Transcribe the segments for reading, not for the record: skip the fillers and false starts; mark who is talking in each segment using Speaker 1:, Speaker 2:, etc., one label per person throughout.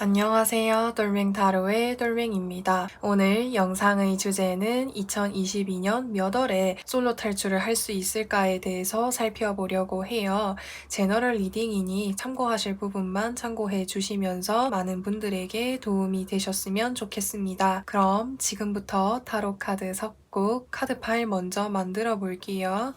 Speaker 1: 안녕하세요. 돌멩타로의 돌멩입니다. 오늘 영상의 주제는 2022년 몇 월에 솔로 탈출을 할 수 있을까에 대해서 살펴보려고 해요. 제너럴 리딩이니 참고하실 부분만 참고해 주시면서 많은 분들에게 도움이 되셨으면 좋겠습니다. 그럼 지금부터 타로 카드 섞고 카드 파일 먼저 만들어 볼게요.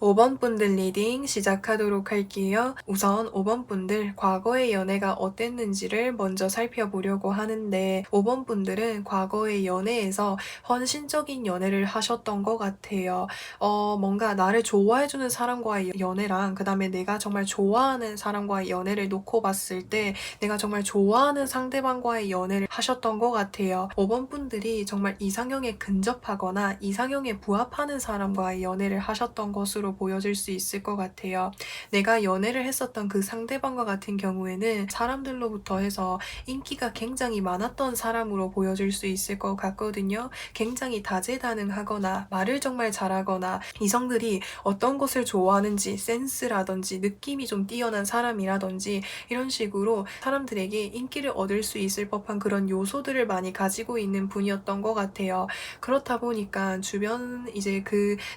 Speaker 1: (5번) 분들 리딩 시작하도록 할게요. 우선 5번 분들 과거의 연애가 어땠는지를 먼저 살펴보려고 하는데 5번 분들은 과거의 연애에서 헌신적인 연애를 하셨던 것 같아요. 뭔가 나를 좋아해주는 사람과의 연애랑 그 다음에 내가 정말 좋아하는 사람과의 연애를 놓고 봤을 때 내가 정말 좋아하는 상대방과의 연애를 하셨던 것 같아요. 5번 분들이 정말 이상형에 근접하거나 이상형에 부합하는 사람과의 연애를 하셨던 것으로 것으로 보여질 수 있을 것 같아요. 내가 연애를 했었던 그 상대방과 같은 경우에는 사람들로부터 해서 인기가 굉장히 많았던 사람으로 보여질 수 있을 것 같거든요. 굉장히 다재다능하거나 말을 정말 잘하거나 이성들이 어떤 것을 좋아하는지 센스라든지 느낌이 좀 뛰어난 사람이라든지 이런 식으로 사람들에게 인기를 얻을 수 있을 법한 그런 요소들을 많이 가지고 있는 분이었던 것 같아요. 그렇다 보니까 주변 이제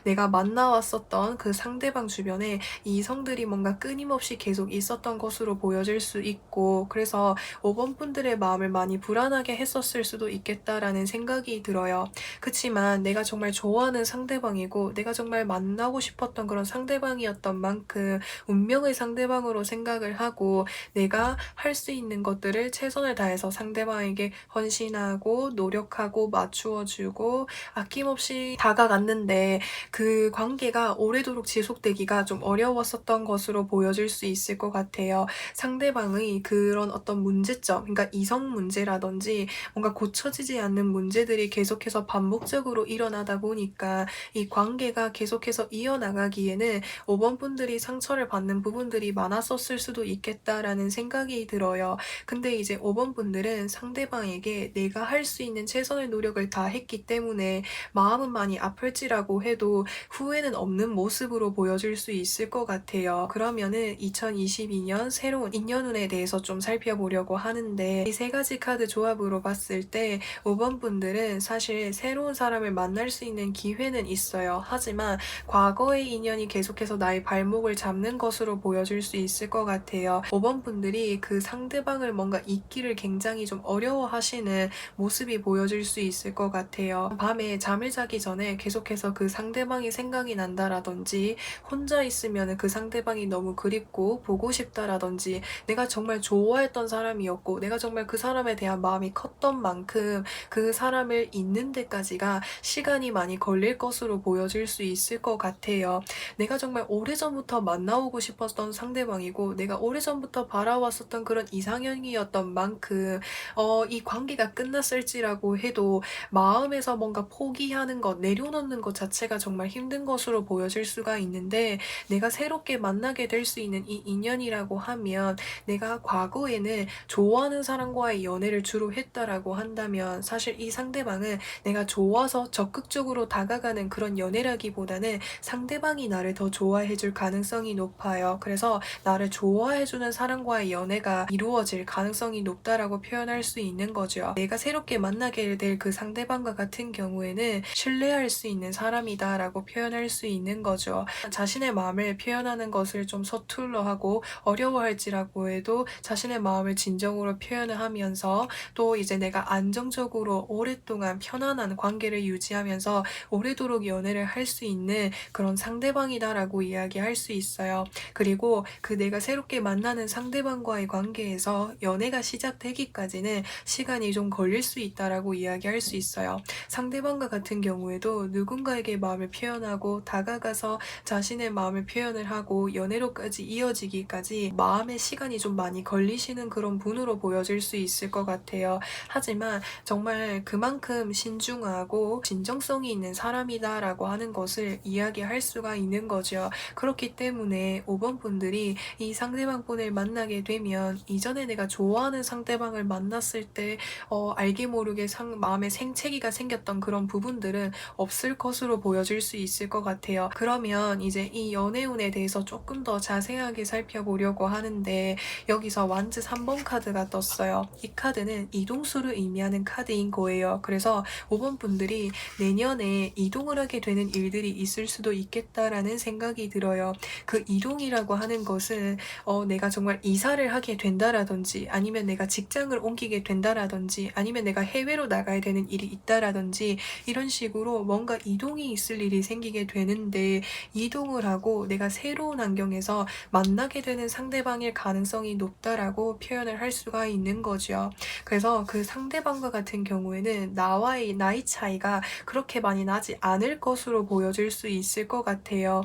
Speaker 1: 내가 만나왔었던 그 상대방 주변에 이성들이 뭔가 끊임없이 계속 있었던 것으로 보여질 수 있고, 그래서 5번 분들의 마음을 많이 불안하게 했었을 수도 있겠다라는 생각이 들어요. 그치만 내가 정말 좋아하는 상대방이고 내가 정말 만나고 싶었던 그런 상대방이었던 만큼 운명의 상대방으로 생각을 하고 내가 할 수 있는 것들을 최선을 다해서 상대방에게 헌신하고 노력하고 맞추어주고 아낌없이 다가갔는데, 그 관계가 오래도록 지속되기가 좀 어려웠었던 것으로 보여질 수 있을 것 같아요. 상대방의 그런 어떤 문제점, 그러니까 이성 문제라든지 뭔가 고쳐지지 않는 문제들이 계속해서 반복적으로 일어나다 보니까 이 관계가 계속해서 이어나가기에는 5번 분들이 상처를 받는 부분들이 많았었을 수도 있겠다라는 생각이 들어요. 근데 이제 5번 분들은 상대방에게 내가 할 수 있는 최선의 노력을 다 했기 때문에 마음은 많이 아플지라고 해도 후회는 없는 모습으로 보여질 수 있을 것 같아요. 그러면은 2022년 새로운 인연운에 대해서 좀 살펴보려고 하는데, 이 세 가지 카드 조합으로 봤을 때 5번 분들은 사실 새로운 사람을 만날 수 있는 기회는 있어요. 하지만 과거의 인연이 계속해서 나의 발목을 잡는 것으로 보여질 수 있을 것 같아요. 5번 분들이 그 상대방을 뭔가 잊기를 굉장히 좀 어려워하시는 모습이 보여질 수 있을 것 같아요. 밤에 잠을 자기 전에 계속해서 그 상대방이 생각이 난다라든지, 혼자 있으면 그 상대방이 너무 그립고 보고 싶다라든지, 내가 정말 좋아했던 사람이었고 내가 정말 그 사람에 대한 마음이 컸던 만큼 그 사람을 잊는 데까지가 시간이 많이 걸릴 것으로 보여질 수 있을 것 같아요. 내가 정말 오래전부터 만나오고 싶었던 상대방이고 내가 오래전부터 바라왔었던 그런 이상형이었던 만큼 이 관계가 끝났을지라고 해도 마음에서 뭔가 포기하는 것, 내려놓는 것 자체가 정말 힘든 것으로 보여질 수가 있는데, 내가 새롭게 만나게 될 수 있는 이 인연이라고 하면, 내가 과거에는 좋아하는 사람과의 연애를 주로 했다라고 한다면 사실 이 상대방은 내가 좋아서 적극적으로 다가가는 그런 연애라기보다는 상대방이 나를 더 좋아해줄 가능성이 높아요. 그래서 나를 좋아해주는 사람과의 연애가 이루어질 가능성이 높다라고 표현할 수 있는 거죠. 내가 새롭게 만나게 될 그 상대방과 같은 경우에는 신뢰할 수 있는 사람이다라고 표현할 수 있는 거죠. 자신의 마음을 표현하는 것을 좀 서툴러 하고 어려워할지라고 해도 자신의 마음을 진정으로 표현을 하면서, 또 이제 내가 안정적으로 오랫동안 편안한 관계를 유지하면서 오래도록 연애를 할 수 있는 그런 상대방이다라고 이야기할 수 있어요. 그리고 그 내가 새롭게 만나는 상대방과의 관계에서 연애가 시작되기까지는 시간이 좀 걸릴 수 있다라고 이야기할 수 있어요. 상대방과 같은 경우에도 누군가에게 마음을 표현하고 다가가서 자신의 마음을 표현을 하고 연애로까지 이어지기까지 마음의 시간이 좀 많이 걸리시는 그런 분으로 보여질 수 있을 것 같아요. 하지만 정말 그만큼 신중하고 진정성이 있는 사람이다라고 하는 것을 이야기할 수가 있는 거죠. 그렇기 때문에 5번 분들이 이 상대방 분을 만나게 되면 이전에 내가 좋아하는 상대방을 만났을 때 알게 모르게 마음에 생채기가 생겼던 그런 부분들은 없을 것으로 보여질 수 있을 것 같아요. 그러면 이제 이 연애운에 대해서 조금 더 자세하게 살펴보려고 하는데, 여기서 완즈 3번 카드가 떴어요. 이 카드는 이동수를 의미하는 카드인 거예요. 그래서 5번 분들이 내년에 이동을 하게 되는 일들이 있을 수도 있겠다라는 생각이 들어요. 그 이동이라고 하는 것은 내가 정말 이사를 하게 된다라든지, 아니면 내가 직장을 옮기게 된다라든지, 아니면 내가 해외로 나가야 되는 일이 있다라든지, 이런 식으로 뭔가 이동이 있을 일이 생기게 되는데, 이동을 하고 내가 새로운 환경에서 만나게 되는 상대방일 가능성이 높다라고 표현을 할 수가 있는 거죠. 그래서 그 상대방과 같은 경우에는 나와의 나이 차이가 그렇게 많이 나지 않을 것으로 보여질 수 있을 것 같아요.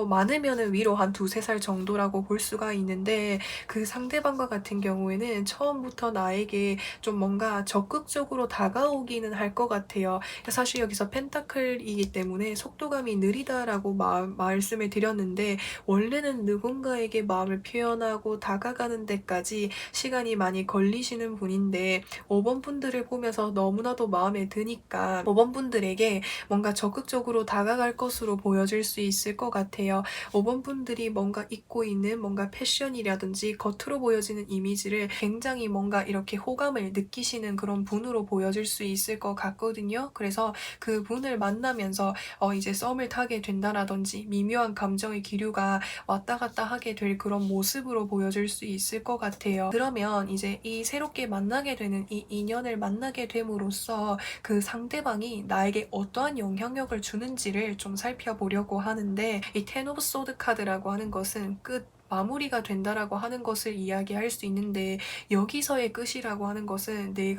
Speaker 1: 많으면은 위로 한 두세 살 정도라고 볼 수가 있는데, 그 상대방과 같은 경우에는 처음부터 나에게 좀 뭔가 적극적으로 다가오기는 할 것 같아요. 사실 여기서 펜타클이기 때문에 속도감이 느리다라고 라고 말씀을 드렸는데, 원래는 누군가에게 마음을 표현하고 다가가는 데까지 시간이 많이 걸리시는 분인데 5번 분들을 보면서 너무나도 마음에 드니까 5번 분들에게 뭔가 적극적으로 다가갈 것으로 보여질 수 있을 것 같아요. 5번 분들이 뭔가 입고 있는 뭔가 패션이라든지 겉으로 보여지는 이미지를 굉장히 뭔가 이렇게 호감을 느끼시는 그런 분으로 보여질 수 있을 것 같거든요. 그래서 그 분을 만나면서 이제 썸을 타게 된다라든지 미묘한 감정의 기류가 왔다 갔다 하게 될 그런 모습으로 보여질 수 있을 것 같아요. 그러면 이제 이 새롭게 만나게 되는 이 인연을 만나게 됨으로써 그 상대방이 나에게 어떠한 영향력을 주는지를 좀 살펴보려고 하는데, 이 텐 오브 소드 카드라고 하는 것은 끝, 마무리가 된다라고 하는 것을 이야기할 수 있는데, 여기서의 끝이라고 하는 것은 내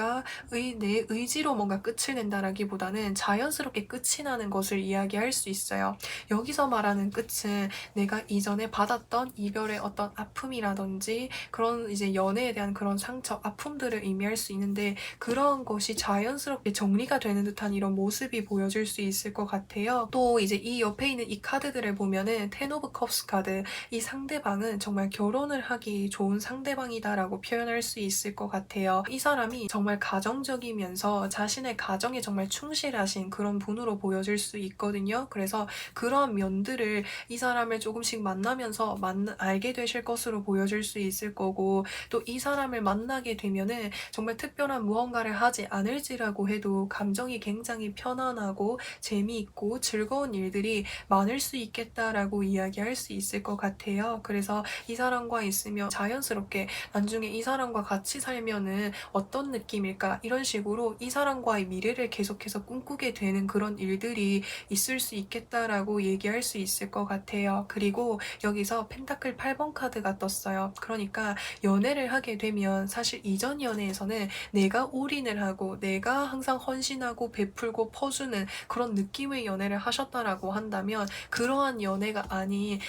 Speaker 1: 의지로 뭔가 끝을 낸다라기보다는 자연스럽게 끝이 나는 것을 이야기할 수 있어요. 여기서 말하는 끝은 내가 이전에 받았던 이별의 어떤 아픔이라든지 그런 이제 연애에 대한 그런 상처, 아픔들을 의미할 수 있는데, 그런 것이 자연스럽게 정리가 되는 듯한 이런 모습이 보여질 수 있을 것 같아요. 또 이제 이 옆에 있는 이 카드들을 보면은 텐 오브 컵스 카드, 이 상대방은 정말 결혼을 하기 좋은 상대방이다라고 표현할 수 있을 것 같아요. 이 사람이 정말 가정적이면서 자신의 가정에 정말 충실하신 그런 분으로 보여질 수 있거든요. 그래서 그런 면들을 이 사람을 조금씩 만나면서 알게 되실 것으로 보여질 수 있을 거고, 또 이 사람을 만나게 되면은 정말 특별한 무언가를 하지 않을지라고 해도 감정이 굉장히 편안하고 재미있고 즐거운 일들이 많을 수 있겠다라고 이야기할 수 있을 것 같아요. 그래서 이 사람과 있으면 자연스럽게 나중에 이 사람과 같이 살면은 어떤 느낌일까, 이런 식으로 이 사람과의 미래를 계속해서 꿈꾸게 되는 그런 일들이 있을 수 있겠다라고 얘기할 수 있을 것 같아요. 그리고 여기서 펜타클 8번 카드가 떴어요. 그러니까 연애를 하게 되면 사실 이전 연애에서는 내가 올인을 하고 내가 항상 헌신하고 베풀고 퍼주는 그런 느낌의 연애를 하셨다라고 한다면, 그러한 연애가 아닌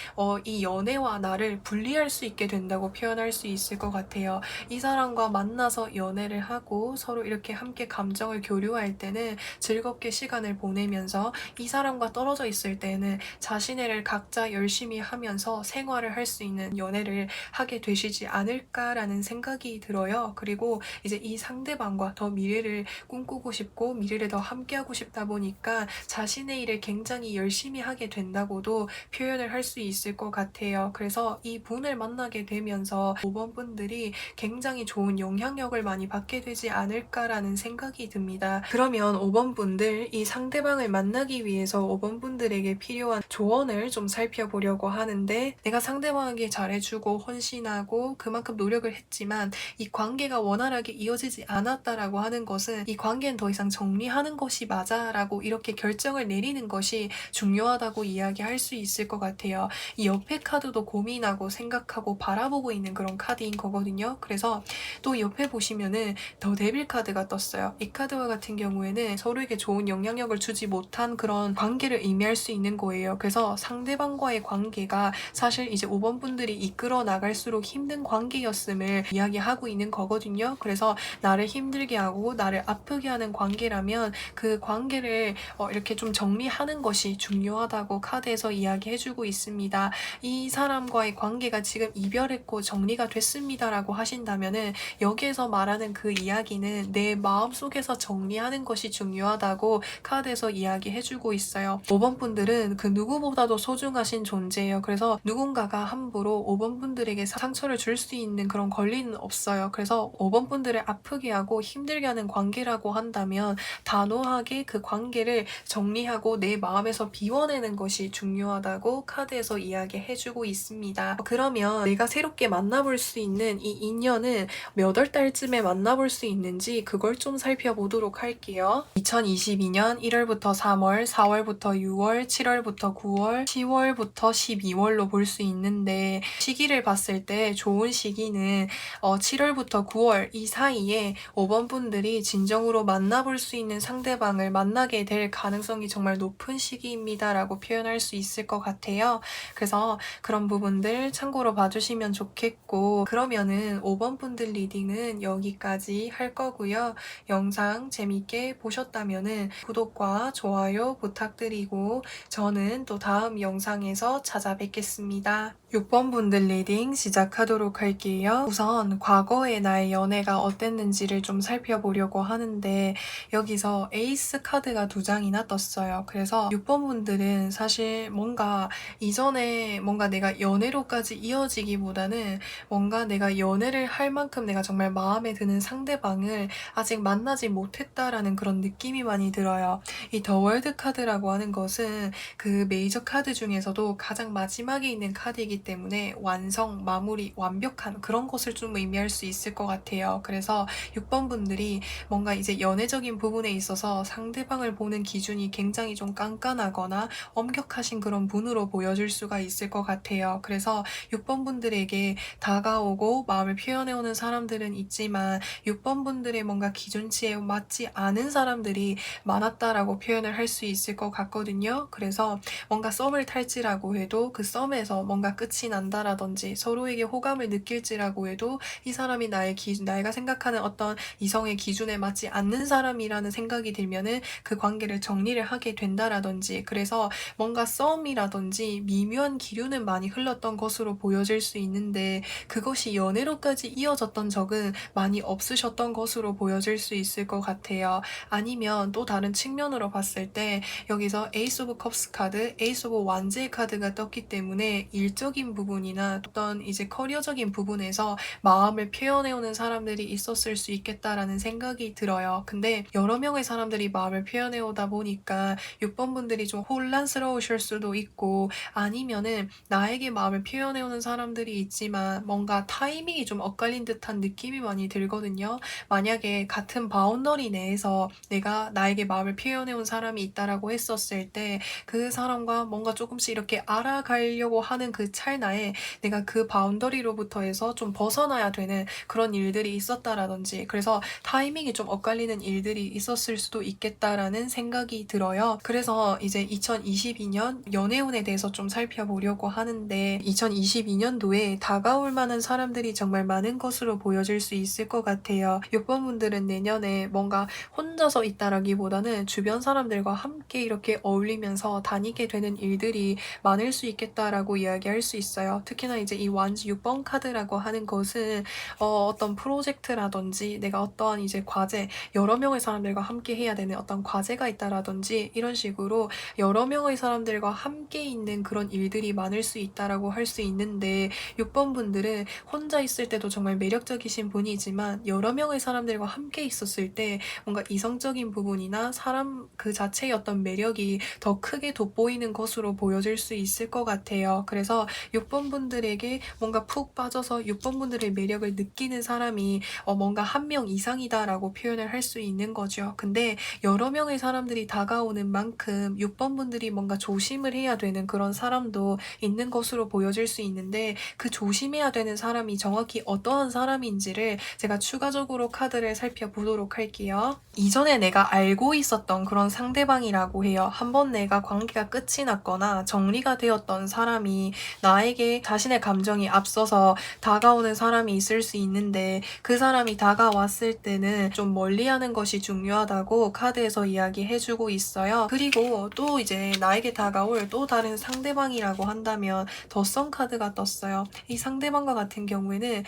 Speaker 1: 이 연애와 나를 분리할 수 있게 된다고 표현할 수 있을 것 같아요. 이 사람과 만나서 연애를 하고 서로 이렇게 함께 감정을 교류할 때는 즐겁게 시간을 보내면서, 이 사람과 떨어져 있을 때는 자신을 각자 열심히 하면서 생활을 할 수 있는 연애를 하게 되시지 않을까라는 생각이 들어요. 그리고 이제 이 상대방과 더 미래를 꿈꾸고 싶고 미래를 더 함께하고 싶다 보니까 자신의 일을 굉장히 열심히 하게 된다고도 표현을 할 수 있을 것 같아요. 그래서 이 분을 만나게 되면서 5번 분들이 굉장히 좋은 영향력을 많이 받게 되지 않을까라는 생각이 듭니다. 그러면 5번 분들, 이 상대방을 만나기 위해서 5번 분들에게 필요한 조언을 좀 살펴보려고 하는데, 내가 상대방에게 잘해주고 헌신하고 그만큼 노력을 했지만 이 관계가 원활하게 이어지지 않았다라고 하는 것은 이 관계는 더 이상 정리하는 것이 맞아라고 이렇게 결정을 내리는 것이 중요하다고 이야기할 수 있을 것 같아요. 이 옆에 카드도 고민하고 생각하고 바라보고 있는 그런 카드인 거거든요. 그래서 또 옆에 보시면은 더 데빌 카드가 떴어요. 이 카드와 같은 경우에는 서로에게 좋은 영향력을 주지 못한 그런 관계를 의미할 수 있는 거예요. 그래서 상대방과의 관계가 사실 이제 5번 분들이 이끌어 나갈수록 힘든 관계였음을 이야기하고 있는 거거든요. 그래서 나를 힘들게 하고 나를 아프게 하는 관계라면 그 관계를 이렇게 좀 정리하는 것이 중요하다고 카드에서 이야기해주고 있습니다. 이 사람과의 관계가 지금 이별했고 정리가 됐습니다라고 하신다면은, 여기에서 말하는 그 이야기는 내 마음속에서 정리하는 것이 중요하다고 카드에서 이야기해주고 있어요. 5번 분들은 그 누구보다도 소중하신 존재예요. 그래서 누군가가 함부로 5번 분들에게 상처를 줄 수 있는 그런 권리는 없어요. 그래서 5번 분들을 아프게 하고 힘들게 하는 관계라고 한다면 단호하게 그 관계를 정리하고 내 마음에서 비워내는 것이 중요하다고 카드에서 이야기해주고 있습니다. 그러면 내가 새롭게 만나볼 수 있는 이 인연은 몇 월 달쯤에 만나볼 수 있는지 그걸 좀 살펴보도록 할게요. 2022년 1월부터 3월, 4월부터 6월, 7월부터 9월, 10월부터 12월로 볼 수 있는데, 시기를 봤을 때 좋은 시기는 7월부터 9월 이 사이에 5번 분들이 진정으로 만나볼 수 있는 상대방을 만나게 될 가능성이 정말 높은 시기입니다 라고 표현할 수 있을 것 같아요. 그래서 그런 부분들 분들 참고로 봐주시면 좋겠고, 그러면은 5번 분들 리딩은 여기까지 할 거고요. 영상 재밌게 보셨다면은 구독과 좋아요 부탁드리고 저는 또 다음 영상에서 찾아뵙겠습니다. 6번 분들 리딩 시작하도록 할게요. 우선 과거의 나의 연애가 어땠는지를 좀 살펴보려고 하는데 여기서 에이스 카드가 2장이나 떴어요. 그래서 6번 분들은 사실 뭔가 이전에 뭔가 내가 연애로까지 이어지기보다는 뭔가 내가 연애를 할 만큼 내가 정말 마음에 드는 상대방을 아직 만나지 못했다라는 그런 느낌이 많이 들어요. 이 더 월드 카드라고 하는 것은 그 메이저 카드 중에서도 가장 마지막에 있는 카드이기 때문에 완성, 마무리, 완벽한 그런 것을 좀 의미할 수 있을 것 같아요. 그래서 6번 분들이 뭔가 이제 연애적인 부분에 있어서 상대방을 보는 기준이 굉장히 좀 깐깐하거나 엄격하신 그런 분으로 보여질 수가 있을 것 같아요. 그래서 6번 분들에게 다가오고 마음을 표현해오는 사람들은 있지만 6번 분들의 뭔가 기준치에 맞지 않은 사람들이 많았다라고 표현을 할 수 있을 것 같거든요. 그래서 뭔가 썸을 탈지라고 해도 그 썸에서 뭔가 끝이 난다라든지 서로에게 호감을 느낄지라고 해도 이 사람이 내가 생각하는 어떤 이성의 기준에 맞지 않는 사람이라는 생각이 들면은 그 관계를 정리를 하게 된다라든지, 그래서 뭔가 썸이라든지 미묘한 기류는 많이 흘렀던 것으로 보여질 수 있는데 그것이 연애로까지 이어졌던 적은 많이 없으셨던 것으로 보여질 수 있을 것 같아요. 아니면 또 다른 측면으로 봤을 때 여기서 에이스 오브 컵스 카드, 에이스 오브 완즈의 카드가 떴기 때문에 일적인 부분이나 어떤 이제 커리어적인 부분에서 마음을 표현해오는 사람들이 있었을 수 있겠다라는 생각이 들어요. 근데 여러 명의 사람들이 마음을 표현해오다 보니까 6번 분들이 좀 혼란스러우실 수도 있고, 아니면은 나에게 마음을 표현해오는 사람들이 있지만 뭔가 타이밍이 좀 엇갈린 듯한 느낌이 많이 들거든요. 만약에 같은 바운더리 내에서 내가 나에게 마음을 표현해온 사람이 있다라고 했었을 때 그 사람과 뭔가 조금씩 이렇게 알아가려고 하는 그 찰나에 내가 그 바운더리로부터 해서 좀 벗어나야 되는 그런 일들이 있었다라든지, 그래서 타이밍이 좀 엇갈리는 일들이 있었을 수도 있겠다라는 생각이 들어요. 그래서 이제 2022년 연애운에 대해서 좀 살펴보려고 하는데 2022년도에 다가올 만한 사람들이 정말 많은 것으로 보여질 수 있을 것 같아요. 6번 분들은 내년에 뭔가 혼자서 있다라기보다는 주변 사람들과 함께 이렇게 어울리면서 다니게 되는 일들이 많을 수 있겠다라고 이야기할 수 있어요. 특히나 이제 이 완즈 6번 카드라고 하는 것은 어떤 프로젝트라든지 내가 어떠한 이제 과제, 여러 명의 사람들과 함께 해야 되는 어떤 과제가 있다라든지 이런 식으로 여러 명의 사람들과 함께 있는 그런 일들이 많을 수 있다라고 할 수 있는데 6번 분들은 혼자 있을 때도 정말 매력적이신 분이지만 여러 명의 사람들과 함께 있었을 때 뭔가 이성적인 부분이나 사람 그 자체의 어떤 매력이 더 크게 돋보이는 것으로 보여질 수 있을 것 같아요. 그래서 6번 분들에게 뭔가 푹 빠져서 6번 분들의 매력을 느끼는 사람이 뭔가 한 명 이상이다라고 표현을 할 수 있는 거죠. 근데 여러 명의 사람들이 다가오는 만큼 6번 분들이 뭔가 조심을 해야 되는 그런 사람도 있는 것으로 보여질 수 있는데 그 조심해야 되는 사람이 정확히 어떠한 사람인지를 제가 추가적으로 카드를 살펴보도록 할게요. 이전에 내가 알고 있었던 그런 상대방이라고 해요. 한번 내가 관계가 끝이 났거나 정리가 되었던 사람이 나에게 자신의 감정이 앞서서 다가오는 사람이 있을 수 있는데 그 사람이 다가왔을 때는 좀 멀리하는 것이 중요하다고 카드에서 이야기해주고 있어요. 그리고 또 이제 나에게 다가올 또 다른 상대방이라고 한다면 더선 카드가 떴어요. 이 상대방과 같은 경우에는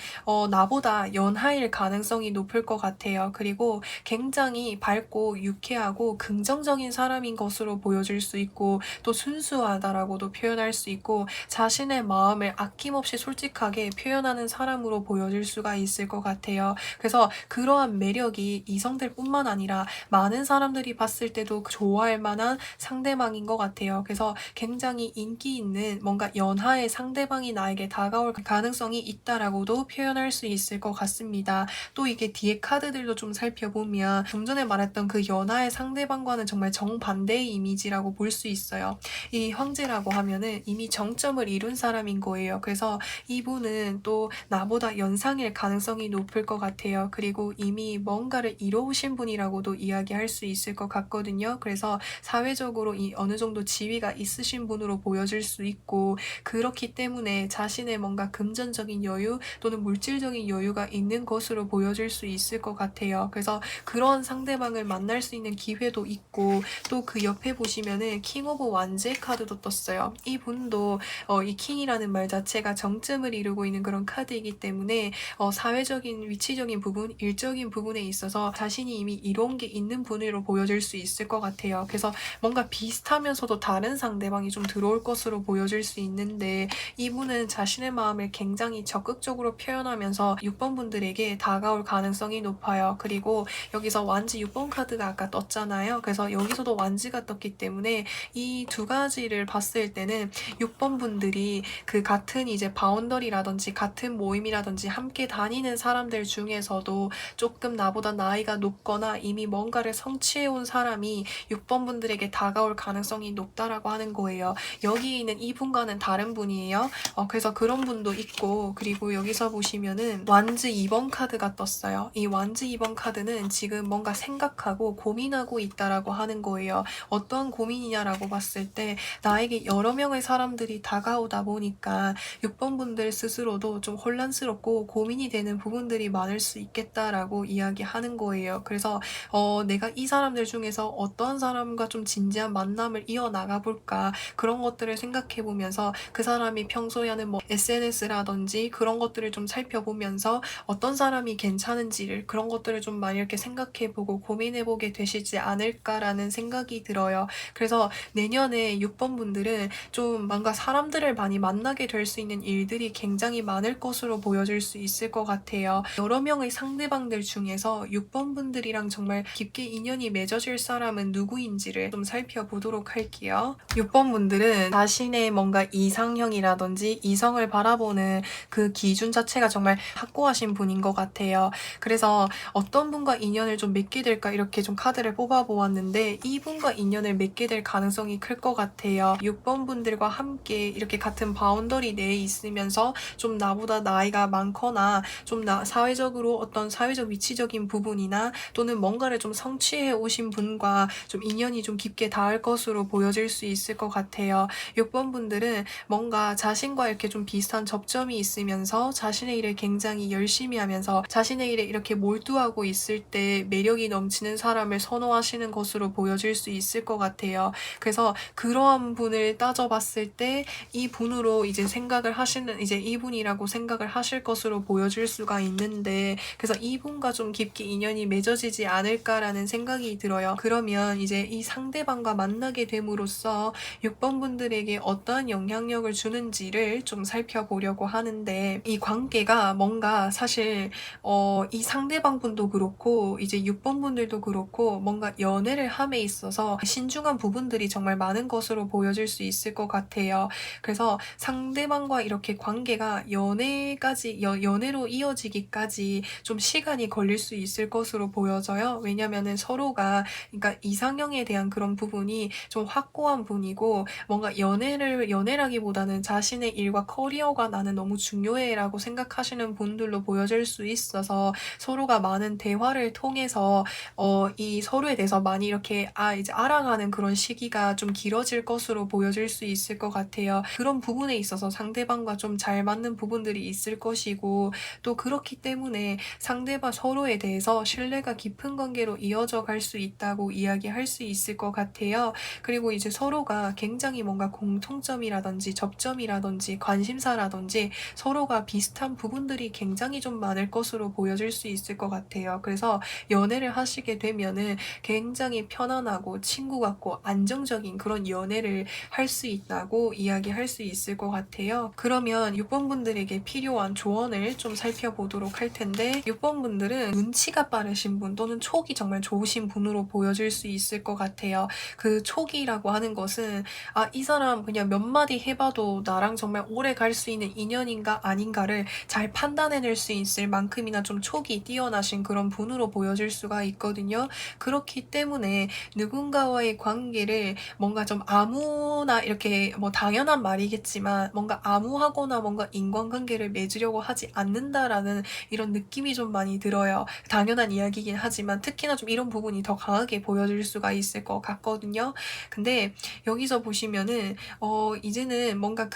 Speaker 1: 나보다 연하일 가능성이 높을 것 같아요. 그리고 굉장히 밝고 유쾌하고 긍정적인 사람인 것으로 보여질 수 있고 또 순수하다라고도 표현할 수 있고 자신의 마음을 아낌없이 솔직하게 표현하는 사람으로 보여질 수가 있을 것 같아요. 그래서 그러한 매력이 이성들 뿐만 아니라 많은 사람들이 봤을 때도 좋아할 만한 상대방인 것 같아요. 그래서 굉장히 인기 있는 뭔가 연하의 상대방이 나에게 다가올 가능성이 있다라고도 표현할 수 있을 것 같습니다. 또 이게 뒤에 카드들도 좀 살펴보면 좀 전에 말했던 그 연하의 상대방과는 정말 정반대의 이미지라고 볼 수 있어요. 이 황제라고 하면은 이미 정점을 이룬 사람인 거예요. 그래서 이분은 또 나보다 연상일 가능성이 높을 것 같아요. 그리고 이미 뭔가를 이뤄오신 분이라고도 이야기할 수 있을 것 같거든요. 그래서 사회적으로 어느 정도 지위가 있으신 분으로 보여질 수 있고, 그렇기 때문에 자신의 뭔가 금전적인 여유 또는 물질적인 여유가 있는 것으로 보여질 수 있을 것 같아요. 그래서 그런 상대방을 만날 수 있는 기회도 있고, 또 그 옆에 보시면은 킹 오브 완즈의 카드도 떴어요. 이분도 이 킹이라는 말 자체가 정점을 이루고 있는 그런 카드이기 때문에 사회적인 위치적인 부분, 일적인 부분에 있어서 자신이 이미 이룬 게 있는 분으로 보여질 수 있을 것 같아요. 그래서 뭔가 비슷하면서도 다른 상대방이 좀 들어올 것으로 보여질 수 있는데, 이분은 자신의 마음을 굉장히 적극적으로 표현하면서 6번 분들에게 다가올 가능성이 높아요. 그리고 여기서 완즈 6번 카드가 아까 떴잖아요. 그래서 여기서도 완즈가 떴기 때문에 이 두 가지를 봤을 때는 6번 분들이 그 같은 이제 바운더리라든지 같은 모임이라든지 함께 다니는 사람들 중에서도 조금 나보다 나이가 높거나 이미 뭔가를 성취해온 사람이 6번 분들에게 다가올 가능성이 높다라고 하는 거예요. 여기 있는 이분과는 다른 분이에요. 그래서 그런 분도 있고, 그리고 여기서 보시면은 완즈 2번 카드가 떴어요. 이 완즈 2번 카드는 지금 뭔가 생각하고 고민하고 있다라고 하는 거예요. 어떠한 고민이냐라고 봤을 때, 나에게 여러 명의 사람들이 다가오다 보니까 6번 분들 스스로도 좀 혼란스럽고 고민이 되는 부분들이 많을 수 있겠다라고 이야기하는 거예요. 그래서 내가 이 사람들 중에서 어떠한 사람과 좀 진지한 만남을 이어나가 볼까, 그런 것들을 생각해 보면서 그 사람이 평소에 하는 뭐 SNS라든지 그런 것들을 좀 살펴보면서 어떤 사람이 괜찮은지를, 그런 것들을 좀 많이 이렇게 생각해 보고 고민해 보게 되시지 않을까라는 생각이 들어요. 그래서 내년에 6번 분들은 좀 뭔가 사람들을 많이 만나게 될 수 있는 일들이 굉장히 많을 것으로 보여질 수 있을 것 같아요. 여러 명의 상대방들 중에서 6번 분들이랑 정말 깊게 인연이 맺어질 사람은 누구인지를 좀 살펴보도록 할게요. 6번 분들은 자신의 뭔가 이상형이라든지 이성을 바라보는 그 기준 자체가 정말 확고하신 분인 것 같아요. 그래서 어떤 분과 인연을 좀 맺게 될까 이렇게 좀 카드를 뽑아보았는데, 이분과 인연을 맺게 될 가능성이 클 것 같아요. 6번 분들과 함께 이렇게 같은 바운더리 내에 있으면서 좀 나보다 나이가 많거나 좀 사회적으로 어떤 사회적 위치적인 부분이나 또는 뭔가를 좀 성취해 오신 분과 좀 인연이 좀 깊게 닿을 것으로 보여질 수 있을 것 같아요. 6번 분들은 뭔가 자신과 이렇게 좀 비슷한 접점이 있으면서 자신의 일을 굉장히 열심히 하면서 자신의 일에 이렇게 몰두하고 있을 때 매력이 넘치는 사람을 선호하시는 것으로 보여질 수 있을 것 같아요. 그래서 그러한 분을 따져봤을 때 이 분으로 이제 생각을 하시는, 이제 이분이라고 생각을 하실 것으로 보여질 수가 있는데, 그래서 이분과 좀 깊게 인연이 맺어지지 않을까라는 생각이 들어요. 그러면 이제 이 상대방과 만나게 됨으로써 6번 분들에게 어떠한 영향력을 주는지를 좀 살펴보려고 하는데, 이 관계가 뭔가 사실 이 상대방 분도 그렇고 이제 6번 분들도 그렇고 뭔가 연애를 함에 있어서 신중한 부분들이 정말 많은 것으로 보여질 수 있을 것 같아요. 그래서 상대방과 이렇게 관계가 연애로 이어지기까지 좀 시간이 걸릴 수 있을 것으로 보여져요. 왜냐면은 서로가, 그러니까 이상형에 대한 그런 부분이 좀 확고한 분이고, 뭔가 연애라기보다는 자신의 일과 커리어가 나는 너무 중요해라고 생각하시는 분들로 보여질 수 있어서 서로가 많은 대화를 통해서 이 서로에 대해서 많이 이렇게 이제 알아가는 그런 시기가 좀 길어질 것으로 보여질 수 있을 것 같아요. 그런 부분에 있어서 상대방과 좀 잘 맞는 부분들이 있을 것이고, 또 그렇기 때문에 상대방 서로에 대해서 신뢰가 깊은 관계로 이어져 갈 수 있다고 이야기할 수 있을 것 같아요. 그리고 이제 서로가 굉장히 뭔가 공통점이라든지 접점이라든지 관심사라든지 서로가 비슷한 부분들이 굉장히 좀 많을 것으로 보여질 수 있을 것 같아요. 그래서 연애를 하시게 되면은 굉장히 편안하고 친구 같고 안정적인 그런 연애를 할 수 있다고 이야기할 수 있을 것 같아요. 그러면 6번 분들에게 필요한 조언을 좀 살펴보도록 할 텐데, 6번 분들은 눈치가 빠르신 분 또는 촉이 정말 좋으신 분으로 보여질 수 있을 것 같아요. 그 촉이라고 하는 것은 이 사람 그냥 몇 마디 해봐도 나랑 정말 오래 갈 수 있는 인연인가 아닌가를 잘 판단해낼 수 있을 만큼이나 좀 촉이 뛰어나신 그런 분으로 보여질 수가 있거든요. 그렇기 때문에 누군가와의 관계를 뭔가 좀 아무나 이렇게 뭐 당연한 말이겠지만 하지만 뭔가 암무하거나 뭔가 인간관계를 맺으려고 하지 않는다라는 이런 느낌이 좀 많이 들어요. 당연한 이야기긴 하지만 특히나 좀 이런 부분이 더 강하게 보여질 수가 있을 것 같거든요. 근데 여기서 보시면은 이제는 뭔가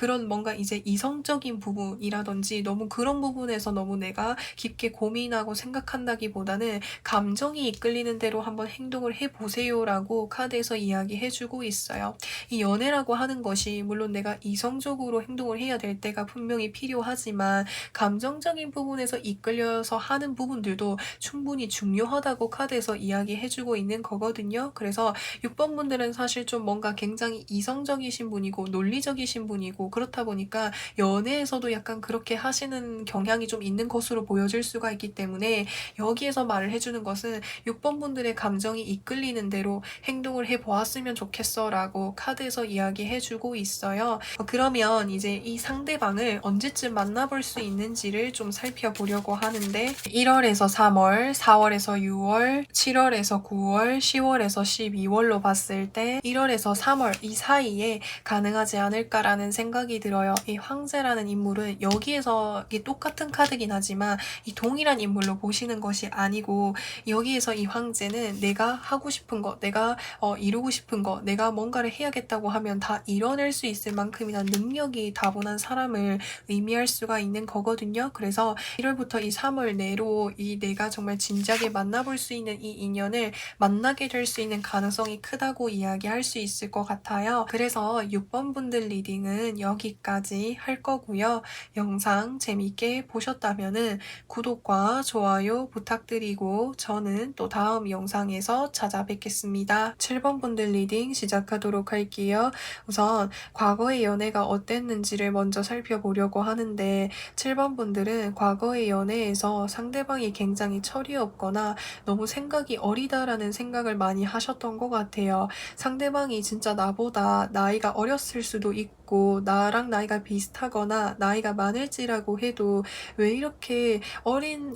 Speaker 1: 이제 이성적인 부분이라든지 너무 그런 부분에서 너무 내가 깊게 고민하고 생각한다기보다는 감정이 이끌리는 대로 한번 행동을 해보세요라고 카드에서 이야기해주고 있어요. 이 연애라고 하는 것이 물론 내가 이성적으로 행동을 해야 될 때가 분명히 필요하지만 감정적인 부분에서 이끌려서 하는 부분들도 충분히 중요하다고 카드에서 이야기해주고 있는 거거든요. 그래서 6번 분들은 사실 좀 뭔가 굉장히 이성적이신 분이고 논리적이신 분이고 그렇다 보니까 연애에서도 약간 그렇게 하시는 경향이 좀 있는 것으로 보여질 수가 있기 때문에 여기에서 말을 해주는 것은 6번 분들의 감정이 이끌리는 대로 행동을 해보았으면 좋겠어 라고 카드에서 이야기해주고 있어요. 그러면 이제 이 상대방을 언제쯤 만나볼 수 있는지를 좀 살펴보려고 하는데 1월에서 3월, 4월에서 6월, 7월에서 9월, 10월에서 12월로 봤을 때 1월에서 3월 이 사이에 가능하지 않을까라는 생각이 들어요. 이 황제라는 인물은 여기에서 이게 똑같은 카드긴 하지만 이 동일한 인물로 보시는 것이 아니고 여기에서 이 황제는 내가 하고 싶은 거, 내가 이루고 싶은 거, 내가 뭔가를 해야겠다고 하면 다 이뤄낼 수 있을 만큼이나 능력이 다분한 사람을 의미할 수가 있는 거거든요. 그래서 1월부터 이 3월 내로 이 내가 정말 진지하게 만나볼 수 있는 이 인연을 만나게 될 수 있는 가능성이 크다고 이야기할 수 있을 것 같아요. 그래서 6번 분들 리딩은 여기까지 할 거고요. 영상 재미있게 보셨다면은 구독과 좋아요 부탁드리고 저는 또 다음 영상에서 찾아뵙겠습니다. 7번 분들 리딩 시작하도록 할게요. 우선 과거의 연애가 어땠는지를 먼저 살펴보려고 하는데 7번 분들은 과거의 연애에서 상대방이 굉장히 철이 없거나 너무 생각이 어리다라는 생각을 많이 하셨던 것 같아요. 상대방이 진짜 나보다 나이가 어렸을 수도 있고 나랑 나이가 비슷하거나 나이가 많을지라고 해도 왜 이렇게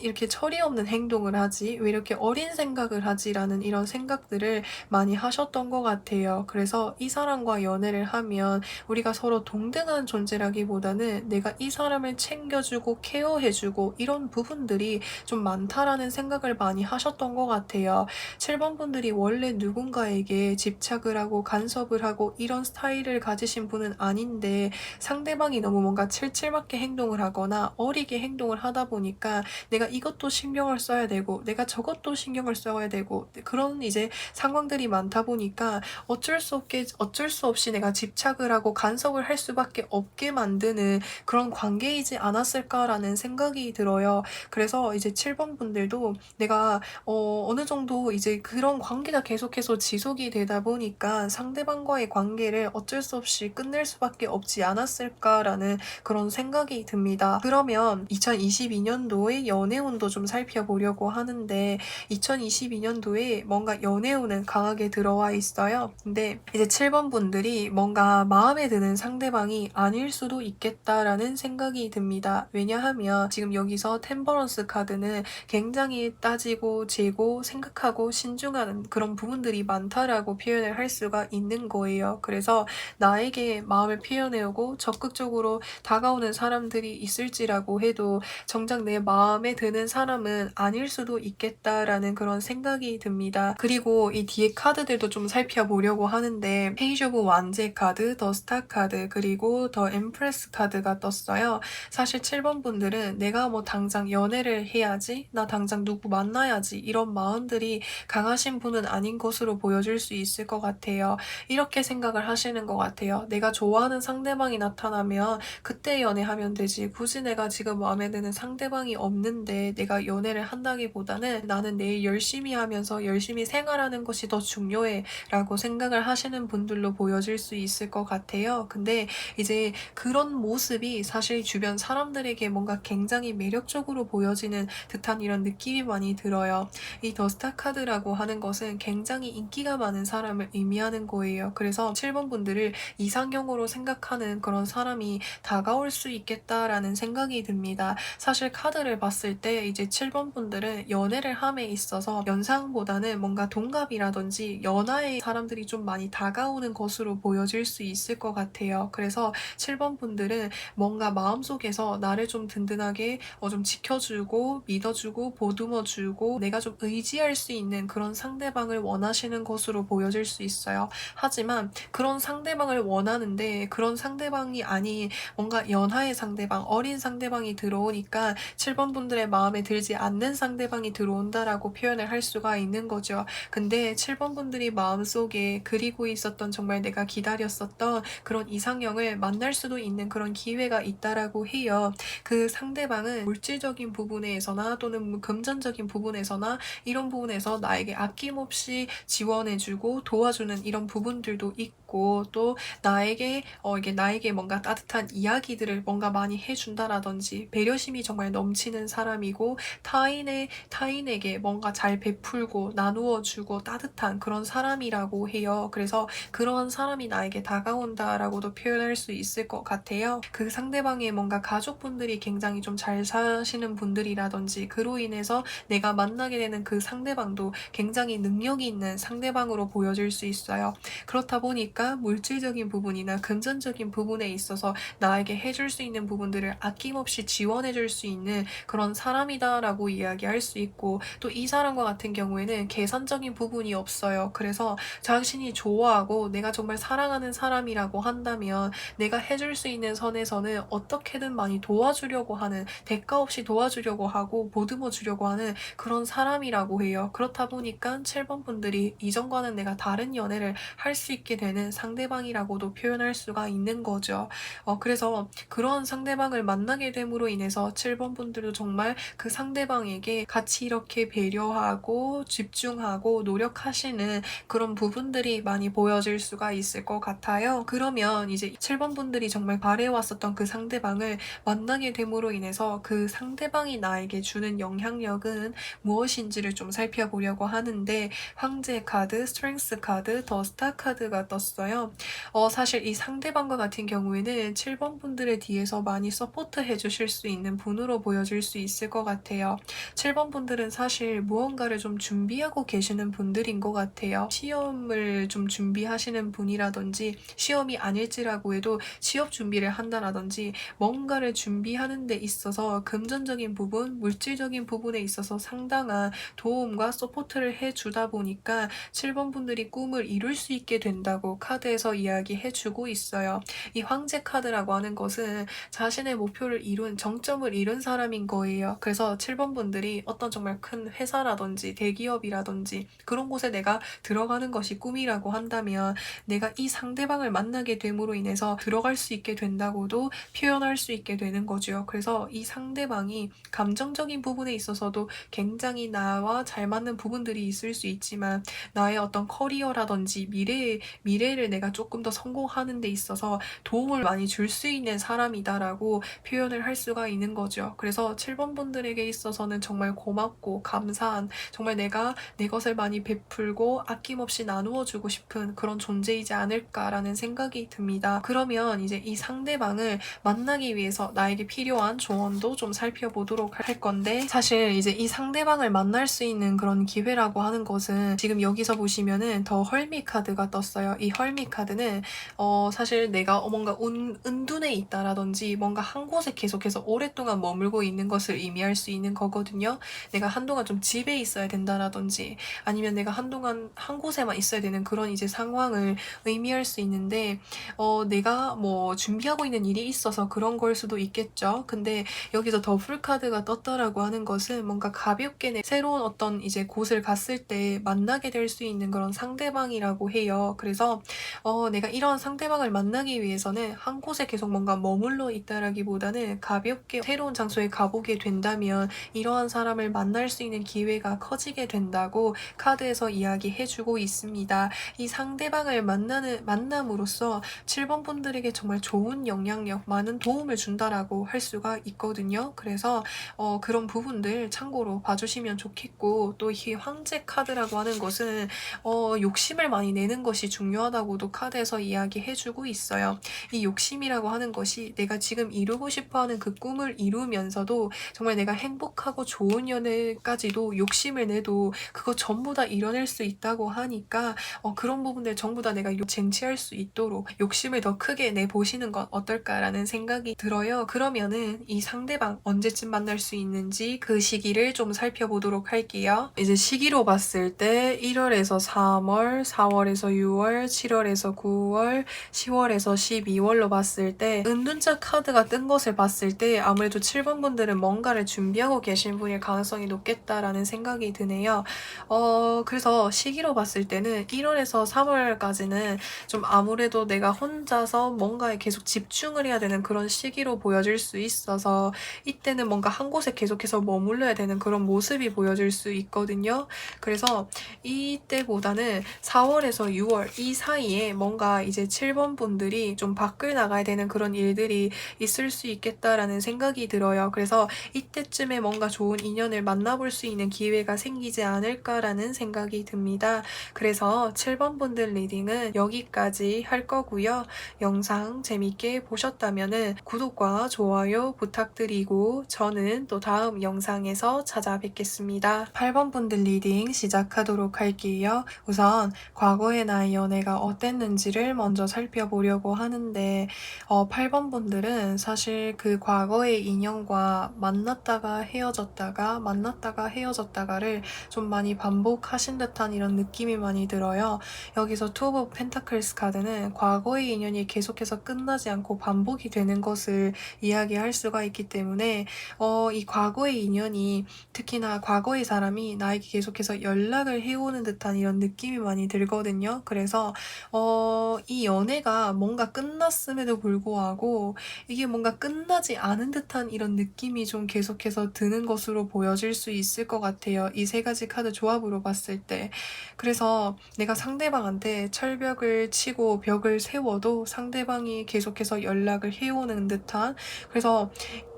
Speaker 1: 이렇게 철이 없는 행동을 하지? 왜 이렇게 어린 생각을 하지? 라는 이런 생각들을 많이 하셨던 것 같아요. 그래서 이 사람과 연애를 하면 우리가 서로 동등한 존재라기보다는 내가 이 사람을 챙겨주고 케어해주고 이런 부분들이 좀 많다라는 생각을 많이 하셨던 것 같아요. 7번 분들이 원래 누군가에게 집착을 하고 간섭을 하고 이런 스타일을 가지신 분은 아닌데 상대방이 너무 뭔가 칠칠맞게 행동을 하거나 어리게 행동을 하다 보니까 내가 이것도 신경을 써야 되고 내가 저것도 신경을 써야 되고 그런 이제 상황들이 많다 보니까 어쩔 수 없이 내가 집착을 하고 간섭을 할 수밖에 없게 만드는 그런 관계이지 않았을까라는 생각이 들어요. 그래서 이제 7번 분들도 내가 어느 정도 이제 그런 관계가 계속해서 지속이 되다 보니까 상대방과의 관계를 어쩔 수 없이 끝낼 수밖에 없지 않았을까라는 그런 생각이 듭니다. 그러면 2022년도의 연애운도 좀 살펴보려고 하는데 2022년도에 뭔가 연애운은 강하게 들어와 있어요. 근데 이제 7번 분들이 뭔가 마음에 드는 상대방이 아닐 수도 있겠다라는 생각이 듭니다. 왜냐하면 지금 여기서 템퍼런스 카드는 굉장히 따지고 재고 생각하고 신중하는 그런 부분들이 많다라고 표현을 할 수가 있는 거예요. 그래서 나에게 마음을 표현해오고 적극적으로 다가오는 사람들이 있을지라고 해도 정작 내 마음에 드는 사람은 아닐 수도 있겠다라는 그런 생각이 듭니다. 그리고 이 뒤에 카드들도 좀 살펴보려고 하는데 페이지 오브 완제 카드, 더 스타 카드, 그리고 더 엠프레스 카드가 떴어요. 사실 7번 분들은 내가 뭐 당장 연애를 해야지, 나 당장 누구 만나야지 이런 마음들이 강하신 분은 아닌 것으로 보여질 수 있을 것 같아요. 이렇게 생각을 하시는 것 같아요. 내가 좋아하는 상대방이 나타나면 그때 연애하면 되지. 굳이 내가 지금 마음에 드는 상대방이 없는데 내가 연애를 한다기보다는 나는 내일 열심히 하면서 열심히 생활하는 것이 더 중요해 라고 생각을 하시는 분들로 보여질 수 있을 것 같아요. 근데 이제 그런 모습이 사실 주변 사람들에게 뭔가 굉장히 매력적으로 보여지는 듯한 이런 느낌이 많이 들어요. 이 더스타 카드라고 하는 것은 굉장히 인기가 많은 사람을 의미하는 거예요. 그래서 7번 분들을 이상형으로 생각하는 그런 사람이 다가올 수 있겠다라는 생각이 듭니다. 사실 카드를 봤을 때 이제 7번 분들은 연애를 함에 있어서 연상보다는 뭔가 동갑이라든지 연하의 사람들이 좀 많이 다가오는 것으로 보여질 수 있을 것 같아요. 그래서 7번 분들은 뭔가 마음속에서 나를 좀 든든하게 좀 지켜주고 믿어주고 보듬어주고 내가 좀 의지할 수 있는 그런 상대방을 원하시는 것으로 보여질 수 있어요. 하지만 그런 상대방을 원하는데 그런 상대방이 아닌 뭔가 연하의 상대방, 어린 상대방이 들어오니까 7번 분들의 마음에 들지 않는 상대방이 들어온다라고 표현을 할 수가 있는 거죠. 근데 7번 분들이 마음속에 그리고 있었던 정말 내가 기다렸었던 그런 이상형을 만날 수도 있는 그런 기회가 있다라고 해요. 그 상대방은 물질적인 부분에서나 또는 금전적인 부분에서나 이런 부분에서 나에게 아낌없이 지원해주고 도와주는 이런 부분들도 있고 또 나에게 뭔가 따뜻한 이야기들을 뭔가 많이 해준다라든지 배려심이 정말 넘치는 사람이고 타인에게 뭔가 잘 베풀고 나누어 주고 따뜻한 그런 사람이라고 해요. 그래서 그런 사람이 나에게 다가온다라고도 표현할 수 있을 것 같아요. 그 상대방의 뭔가 가족분들이 굉장히 좀 잘 사시는 분들이라든지 그로 인해서 내가 만나게 되는 그 상대방도 굉장히 능력이 있는 상대방으로 보여질 수 있어요. 그렇다 보니까 물질적인 부분이나 금전적인 부분에 있어서 나에게 해줄 수 있는 부분들을 아낌없이 지원해줄 수 있는 그런 사람이다라고 이야기할 수 있고 또 이 사람과 같은 경우에는 계산적인 부분이 없어요. 그래서 자신이 좋아하고 내가 정말 사랑하는 사람이라고 한다면 내가 해줄 수 있는 선에서는 어떻게든 많이 도와주려고 하는 대가 없이 도와주려고 하고 보듬어 주려고 하는 그런 사람이라고 해요. 그렇다 보니까 7번 분들이 이전과는 내가 다른 연애를 할 수 있게 되는 상대방이라고도 표현할 수가 있는 거죠. 그래서 그런 상대방을 만나게 됨으로 인해서 7번 분들도 정말 그 상대방에게 같이 이렇게 배려하고 집중하고 노력하시는 그런 부분들이 많이 보여질 수가 있을 것 같아요. 그러면 이제 7번 분들이 정말 바래왔었던 그 상대방을 만나게 됨으로 인해서 그 상대방이 나에게 주는 영향력은 무엇인지를 좀 살펴보려고 하는데 황제 카드, 스트렝스 카드, 더 스타 카드가 떴어요. 사실 이 상대방과 같은 경우에는 7번 분들의 뒤에서 많이 서포트 해주실 수 있는 분으로 보여질 수 있을 것 같아요. 7번 분들은 사실 무언가를 좀 준비하고 계시는 분들인 것 같아요. 시험을 좀 준비하시는 분이라든지 시험이 아닐지라고 해도 취업 준비를 한다라든지 뭔가를 준비하는 데 있어서 금전적인 부분, 물질적인 부분에 있어서 상당한 도움과 서포트를 해주다 보니까 7번 분들이 꿈을 이룰 수 있게 된다고 카드에서 이야기해주고 있어요. 이 황제 카드라고 하는 것은 자신의 목표를 이룬, 정점을 이룬 사람인 거예요. 그래서 7번 분들이 어떤 정말 큰 회사라든지 대기업이라든지 그런 곳에 내가 들어가는 것이 꿈이라고 한다면 내가 이 상대방을 만나게 됨으로 인해서 들어갈 수 있게 된다고도 표현할 수 있게 되는 거죠. 그래서 이 상대방이 감정적인 부분에 있어서도 굉장히 나와 잘 맞는 부분들이 있을 수 있지만 나의 어떤 커리어라든지 미래를 내가 조금 더 성공하는 데 있어서 도움을 많이 줄 수 있는 사람이다라고 표현을 할 수가 있는 거죠. 그래서 7번 분들에게 있어서는 정말 고맙고 감사한 정말 내가 내 것을 많이 베풀고 아낌없이 나누어 주고 싶은 그런 존재이지 않을까라는 생각이 듭니다. 그러면 이제 이 상대방을 만나기 위해서 나에게 필요한 조언도 좀 살펴보도록 할 건데 사실 이제 이 상대방을 만날 수 있는 그런 기회라고 하는 것은 지금 여기서 보시면은 더 헐미 카드가 떴어요. 이 헐미 카드는 사실 내가 뭔가 은둔에 있다라든지 뭔가 한 곳에 계속해서 오랫동안 머물고 있는 것을 의미할 수 있는 거거든요. 내가 한동안 좀 집에 있어야 된다라든지 아니면 내가 한동안 한 곳에만 있어야 되는 그런 이제 상황을 의미할 수 있는데 내가 뭐 준비하고 있는 일이 있어서 그런 걸 수도 있겠죠. 근데 여기서 더블 카드가 떴다라고 하는 것은 뭔가 가볍게 새로운 어떤 이제 곳을 갔을 때 만나게 될 수 있는 그런 상대방이라고 해요. 그래서 내가 이런 상대방을 만나기 위해서는 한 곳에 계속 뭔가 머물러 있다라기보다는 가볍게 새로운 장소에 가보게 된다면 이러한 사람을 만날 수 있는 기회가 커지게 된다고 카드에서 이야기해주고 있습니다. 이 상대방을 만남으로써 7번 분들에게 정말 좋은 영향력, 많은 도움을 준다라고 할 수가 있거든요. 그래서 그런 부분들 참고로 봐주시면 좋겠고 또 이 황제 카드라고 하는 것은 욕심을 많이 내는 것이 중요하다고 욕심이라고도 카드에서 이야기해주고 있어요. 이 욕심이라고 하는 것이 내가 지금 이루고 싶어하는 그 꿈을 이루면서도 정말 내가 행복하고 좋은 연애까지도 욕심을 내도 그거 전부 다 이뤄낼 수 있다고 하니까 그런 부분들 전부 다 내가 쟁취할 수 있도록 욕심을 더 크게 내보시는 건 어떨까라는 생각이 들어요. 그러면은 이 상대방 언제쯤 만날 수 있는지 그 시기를 좀 살펴보도록 할게요. 이제 시기로 봤을 때 1월에서 3월, 4월에서 6월, 7월에서 9월, 10월에서 12월로 봤을 때 은둔자 카드가 뜬 것을 봤을 때 아무래도 7번 분들은 뭔가를 준비하고 계신 분일 가능성이 높겠다라는 생각이 드네요. 그래서 시기로 봤을 때는 1월에서 3월까지는 좀 아무래도 내가 혼자서 뭔가에 계속 집중을 해야 되는 그런 시기로 보여질 수 있어서 이때는 뭔가 한 곳에 계속해서 머물러야 되는 그런 모습이 보여질 수 있거든요. 그래서 이때보다는 4월에서 6월 이 사이에 뭔가 이제 7번 분들이 좀 밖을 나가야 되는 그런 일들이 있을 수 있겠다라는 생각이 들어요. 그래서 이때쯤에 뭔가 좋은 인연을 만나볼 수 있는 기회가 생기지 않을까라는 생각이 듭니다. 그래서 7번 분들 리딩은 여기까지 할 거고요. 영상 재밌게 보셨다면 구독과 좋아요 부탁드리고 저는 또 다음 영상에서 찾아뵙겠습니다. 8번 분들 리딩 시작하도록 할게요. 우선 과거의 나의 연애가 어땠는지를 먼저 살펴보려고 하는데 8번 분들은 사실 그 과거의 인연과 만났다가 헤어졌다가를 좀 많이 반복하신 듯한 이런 느낌이 많이 들어요. 여기서 투 오브 펜타클스 카드는 과거의 인연이 계속해서 끝나지 않고 반복이 되는 것을 이야기할 수가 있기 때문에 이 과거의 인연이 특히나 과거의 사람이 나에게 계속해서 연락을 해오는 듯한 이런 느낌이 많이 들거든요. 그래서 이 연애가 뭔가 끝났음에도 불구하고 이게 뭔가 끝나지 않은 듯한 이런 느낌이 좀 계속해서 드는 것으로 보여질 수 있을 것 같아요. 이 세 가지 카드 조합으로 봤을 때. 그래서 내가 상대방한테 철벽을 치고 벽을 세워도 상대방이 계속해서 연락을 해오는 듯한, 그래서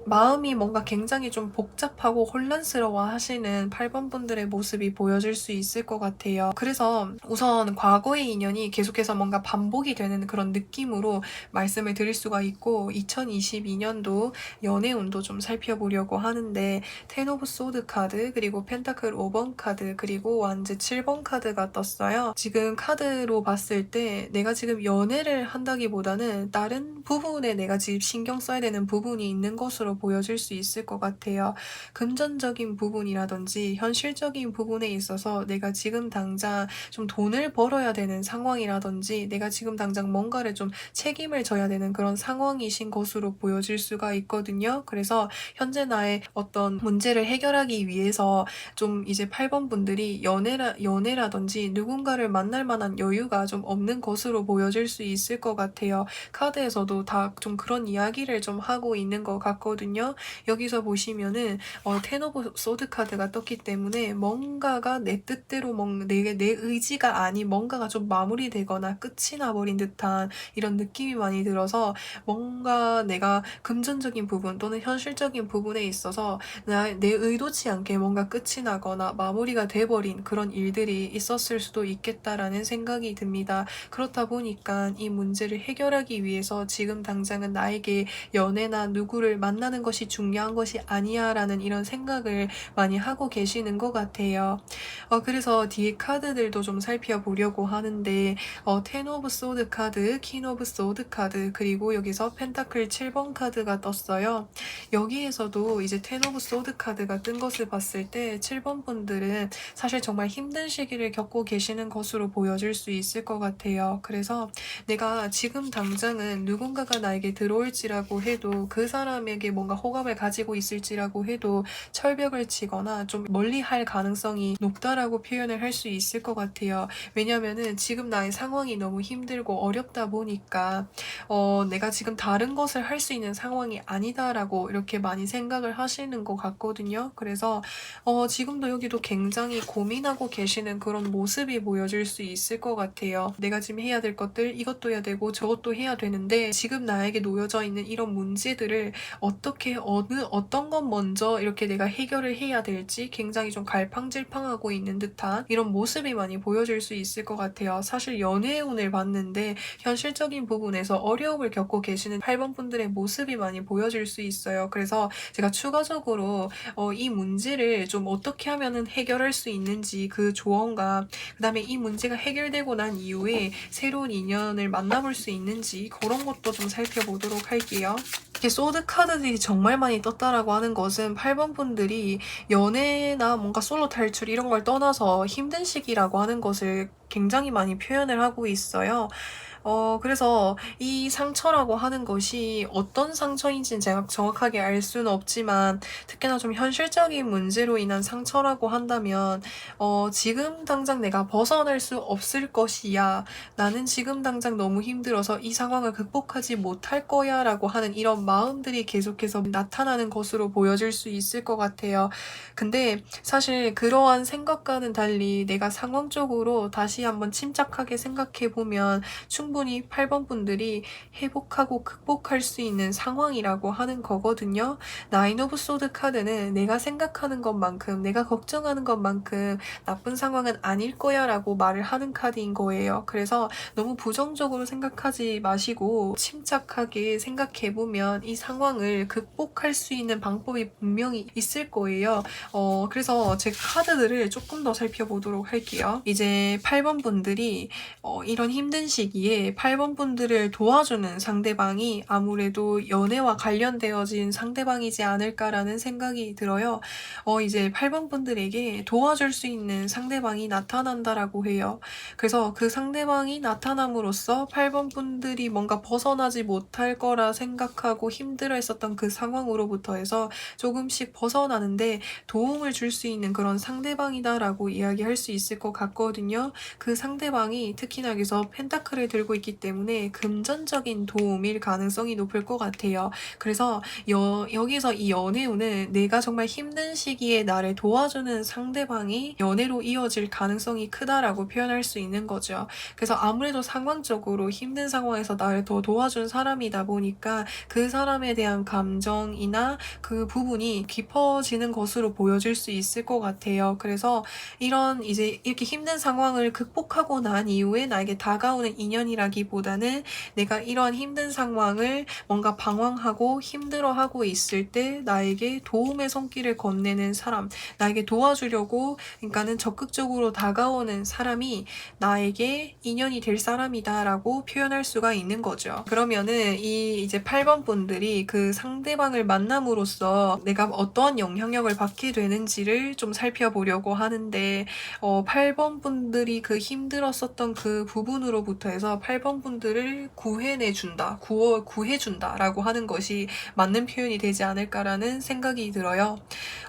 Speaker 1: 마음이 뭔가 굉장히 좀 복잡하고 혼란스러워 하시는 8번 분들의 모습이 보여질 수 있을 것 같아요. 그래서 우선 과거의 인연이 계속해서 뭔가 반복이 되는 그런 느낌으로 말씀을 드릴 수가 있고 2022년도 연애운도 좀 살펴보려고 하는데 텐 오브 소드 카드 그리고 펜타클 5번 카드 그리고 완즈 7번 카드가 떴어요. 지금 카드로 봤을 때 내가 지금 연애를 한다기보다는 다른 부분에 내가 지금 신경 써야 되는 부분이 있는 것으로 보여질 수 있을 것 같아요. 금전적인 부분이라든지 현실적인 부분에 있어서 내가 지금 당장 좀 돈을 벌어야 되는 상황이라든지 내가 지금 당장 뭔가를 좀 책임을 져야 되는 그런 상황이신 것으로 보여질 수가 있거든요. 그래서 현재 나의 어떤 문제를 해결하기 위해서 좀 이제 8번 분들이 연애라든지 누군가를 만날 만한 여유가 좀 없는 것으로 보여질 수 있을 것 같아요. 카드에서도 다 좀 그런 이야기를 좀 하고 있는 것 같거든요. 여기서 보시면은 텐 오브 소드 카드가 떴기 때문에 뭔가가 내 뜻대로 내 의지가 아닌 뭔가가 좀 마무리되거나 끝이 나버린 듯한 이런 느낌이 많이 들어서 뭔가 내가 금전적인 부분 또는 현실적인 부분에 있어서 내 의도치 않게 뭔가 끝이 나거나 마무리가 돼버린 그런 일들이 있었을 수도 있겠다라는 생각이 듭니다. 그렇다 보니까 이 문제를 해결하기 위해서 지금 당장은 나에게 연애나 누구를 만나는 것이 중요한 것이 아니야 라는 이런 생각을 많이 하고 계시는 것 같아요. 그래서 뒤에 카드들도 좀 살펴보려고 하는데 텐 오브 소드 카드, 퀸 오브 소드 카드 그리고 여기서 펜타클 7번 카드가 떴어요. 여기에서도 이제 텐 오브 소드 카드가 뜬 것을 봤을 때 7번 분들은 사실 정말 힘든 시기를 겪고 계시는 것으로 보여질 수 있을 것 같아요. 그래서 내가 지금 당장은 누군가가 나에게 들어올지라고 해도 그 사람에게 뭔가 호감을 가지고 있을지라고 해도 철벽을 치거나 좀 멀리 할 가능성이 높다라고 표현을 할 수 있을 것 같아요. 왜냐면은 지금 나의 상황이 너무 힘들고 어렵다 보니까 내가 지금 다른 것을 할 수 있는 상황이 아니다라고 이렇게 많이 생각을 하시는 것 같거든요. 그래서 지금도 여기도 굉장히 고민하고 계시는 그런 모습이 보여질 수 있을 것 같아요. 내가 지금 해야 될 것들 이것도 해야 되고 저것도 해야 되는데 지금 나에게 놓여져 있는 이런 문제들을 어떻게 어떤 건 먼저 이렇게 내가 해결을 해야 될지 굉장히 좀 갈팡질팡하고 있는 듯한 이런 모습이 많이 보여질 수 있을 것 같아요. 사실 연애운을 봤는데 현실적인 부분에서 어려움을 겪고 계시는 8번 분들의 모습이 많이 보여질 수 있어요. 그래서 제가 추가적으로 이 문제를 좀 어떻게 하면은 해결할 수 있는지 그 조언과 그다음에 이 문제가 해결되고 난 이후에 새로운 인연을 만나볼 수 있는지 그런 것도 좀 살펴보도록 할게요. 이렇게 소드 카드들이 정말 많이 떴다라고 하는 것은 8번 분들이 연애나 뭔가 솔로 탈출 이런 걸 떠나서 힘든 시기라고 하는 것을 굉장히 많이 표현을 하고 있어요. 그래서 이 상처라고 하는 것이 어떤 상처인지는 제가 정확하게 알 수는 없지만 특히나 좀 현실적인 문제로 인한 상처라고 한다면 지금 당장 내가 벗어날 수 없을 것이야. 나는 지금 당장 너무 힘들어서 이 상황을 극복하지 못할 거야 라고 하는 이런 마음들이 계속해서 나타나는 것으로 보여질 수 있을 것 같아요. 근데 사실 그러한 생각과는 달리 내가 상황적으로 다시 한번 침착하게 생각해 보면 충분히 8번 분들이 회복하고 극복할 수 있는 상황이라고 하는 거거든요. 나인 오브 소드 카드는 내가 생각하는 것만큼, 내가 걱정하는 것만큼 나쁜 상황은 아닐 거야 라고 말을 하는 카드인 거예요. 그래서 너무 부정적으로 생각하지 마시고 침착하게 생각해보면 이 상황을 극복할 수 있는 방법이 분명히 있을 거예요. 그래서 제 카드들을 조금 더 살펴보도록 할게요. 이제 8번 분들이 이런 힘든 시기에 8번 분들을 도와주는 상대방이 아무래도 연애와 관련되어진 상대방이지 않을까라는 생각이 들어요. 이제 8번 분들에게 도와줄 수 있는 상대방이 나타난다라고 해요. 그래서 그 상대방이 나타남으로써 8번 분들이 뭔가 벗어나지 못할 거라 생각하고 힘들어 했었던 그 상황으로부터 해서 조금씩 벗어나는데 도움을 줄 수 있는 그런 상대방이다라고 이야기할 수 있을 것 같거든요. 그 상대방이 특히나 여기서 펜타클을 들고 있기 때문에 금전적인 도움일 가능성이 높을 것 같아요. 그래서 여기서 이 연애운은 내가 정말 힘든 시기에 나를 도와주는 상대방이 연애로 이어질 가능성이 크다라고 표현할 수 있는 거죠. 그래서 아무래도 상황적으로 힘든 상황에서 나를 더 도와준 사람이다 보니까 그 사람에 대한 감정이나 그 부분이 깊어지는 것으로 보여질 수 있을 것 같아요. 그래서 이런 이제 이렇게 힘든 상황을 극복하고 난 이후에 나에게 다가오는 인연이라기보다는 내가 이런 힘든 상황을 뭔가 방황하고 힘들어하고 있을 때 나에게 도움의 손길을 건네는 사람, 나에게 도와주려고 그러니까는 적극적으로 다가오는 사람이 나에게 인연이 될 사람이다라고 표현할 수가 있는 거죠. 그러면은 이 이제 8번 분들이 그 상대방을 만남으로써 내가 어떠한 영향력을 받게 되는지를 좀 살펴보려고 하는데 8번 분들이 그 힘들었었던 그 부분으로부터 해서 8번 분들을 구해내준다, 구해준다라고 하는 것이 맞는 표현이 되지 않을까라는 생각이 들어요.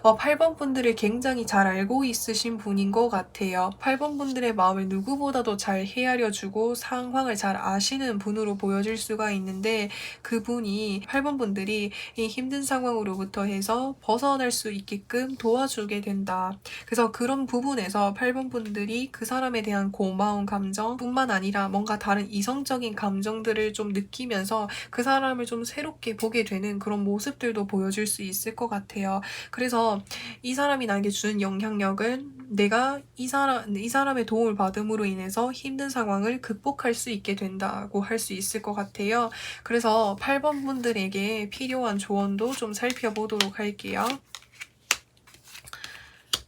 Speaker 1: 8번 분들을 굉장히 잘 알고 있으신 분인 것 같아요. 8번 분들의 마음을 누구보다도 잘 헤아려주고 상황을 잘 아시는 분으로 보여질 수가 있는데 그분이 8번 분들이 이 힘든 상황으로부터 해서 벗어날 수 있게끔 도와주게 된다. 그래서 그런 부분에서 8번 분들이 그 사람에 대한 고마운 감정 뿐만 아니라 뭔가 다른 이성적인 감정들을 좀 느끼면서 그 사람을 좀 새롭게 보게 되는 그런 모습들도 보여줄 수 있을 것 같아요. 그래서 이 사람이 나에게 주는 영향력은 내가 이 사람의 도움을 받음으로 인해서 힘든 상황을 극복할 수 있게 된다고 할 수 있을 것 같아요. 그래서 8번 분들에게 필요한 조언도 좀 살펴보도록 할게요.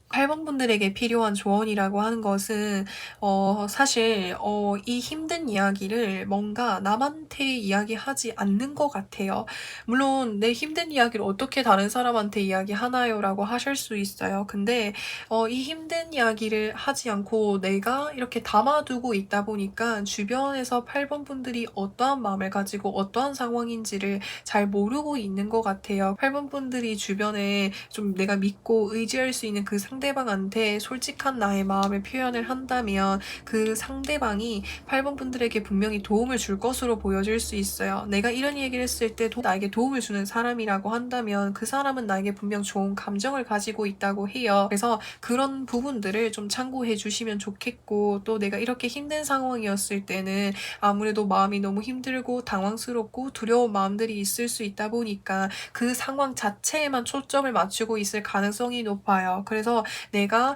Speaker 1: 8번 분들에게 필요한 조언이라고 하는 것은 사실 이 힘든 이야기를 뭔가 남한테 이야기하지 않는 것 같아요. 물론 내 힘든 이야기를 어떻게 다른 사람한테 이야기하나요? 라고 하실 수 있어요. 근데 이 힘든 이야기를 하지 않고 내가 이렇게 담아두고 있다 보니까 주변에서 8번 분들이 어떠한 마음을 가지고 어떠한 상황인지를 잘 모르고 있는 것 같아요. 8번 분들이 주변에 좀 내가 믿고 의지할 수 있는 그 상대 상대방한테 솔직한 나의 마음을 표현을 한다면 그 상대방이 8번 분들에게 분명히 도움을 줄 것으로 보여질 수 있어요. 내가 이런 얘기를 했을 때 나에게 도움을 주는 사람이라고 한다면 그 사람은 나에게 분명 좋은 감정을 가지고 있다고 해요. 그래서 그런 부분들을 좀 참고해 주시면 좋겠고, 또 내가 이렇게 힘든 상황이었을 때는 아무래도 마음이 너무 힘들고 당황스럽고 두려운 마음들이 있을 수 있다 보니까 그 상황 자체에만 초점을 맞추고 있을 가능성이 높아요. 그래서 내가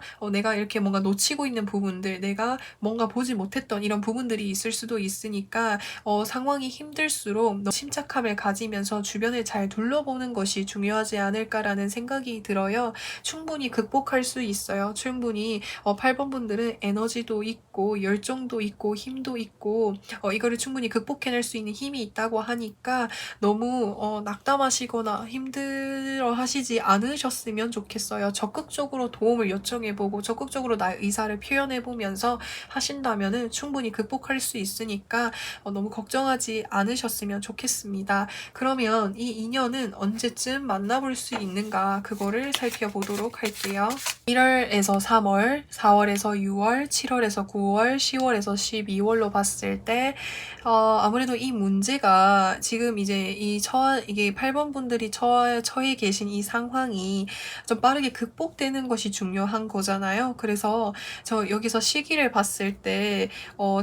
Speaker 1: 이렇게 뭔가 놓치고 있는 부분들, 내가 뭔가 보지 못했던 이런 부분들이 있을 수도 있으니까 상황이 힘들수록 침착함을 가지면서 주변을 잘 둘러보는 것이 중요하지 않을까라는 생각이 들어요. 충분히 극복할 수 있어요. 충분히 8번 분들은 에너지도 있고 열정도 있고 힘도 있고 이거를 충분히 극복해낼 수 있는 힘이 있다고 하니까 너무 낙담하시거나 힘들어 하시지 않으셨으면 좋겠어요. 적극적으로 도움을 요청해보고 적극적으로 나의 의사를 표현해보면서 하신다면은 충분히 극복할 수 있으니까 너무 걱정하지 않으셨으면 좋겠습니다. 그러면 이 인연은 언제쯤 만나볼 수 있는가, 그거를 살펴보도록 할게요. 1월에서 3월, 4월에서 6월, 7월에서 9월, 10월에서 12월로 봤을 때 아무래도 이 문제가 지금 이제 이게 8번 분들이 처해 계신 이 상황이 좀 빠르게 극복되는 것이 중요한 거잖아요. 그래서 저 여기서 시기를 봤을 때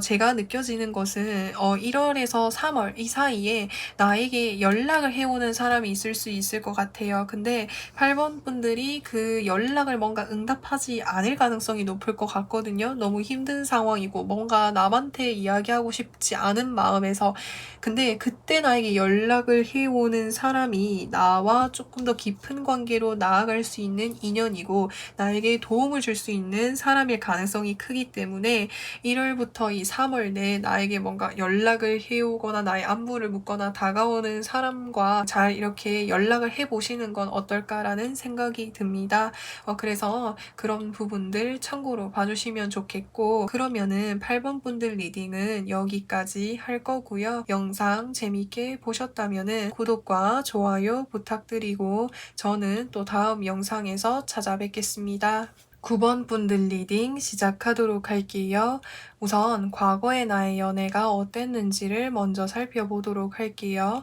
Speaker 1: 제가 느껴지는 것은 1월에서 3월 이 사이에 나에게 연락을 해오는 사람이 있을 수 있을 것 같아요. 근데 8번 분들이 그 연락을 뭔가 응답하지 않을 가능성이 높을 것 같거든요. 너무 힘든 상황이고 뭔가 남한테 이야기하고 싶지 않은 마음에서. 근데 그때 나에게 연락을 해오는 사람이 나와 조금 더 깊은 관계로 나아갈 수 있는 인연이고 나에게 도움을 줄 수 있는 사람일 가능성이 크기 때문에 1월부터 이 3월 내에 나에게 뭔가 연락을 해오거나 나의 안부를 묻거나 다가오는 사람과 잘 이렇게 연락을 해보시는 건 어떨까라는 생각이 듭니다. 그래서 그런 부분들 참고로 봐주시면 좋겠고, 그러면은 8번 분들 리딩은 여기까지 할 거고요. 영상 재밌게 보셨다면은 구독과 좋아요 부탁드리고 저는 또 다음 영상에서 찾아뵙겠습니다. 9번 분들 리딩 시작하도록 할게요. 우선 과거의 나의 연애가 어땠는지를 먼저 살펴보도록 할게요.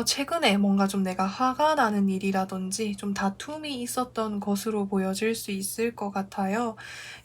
Speaker 1: 최근에 뭔가 좀 내가 화가 나는 일이라든지 좀 다툼이 있었던 것으로 보여질 수 있을 것 같아요.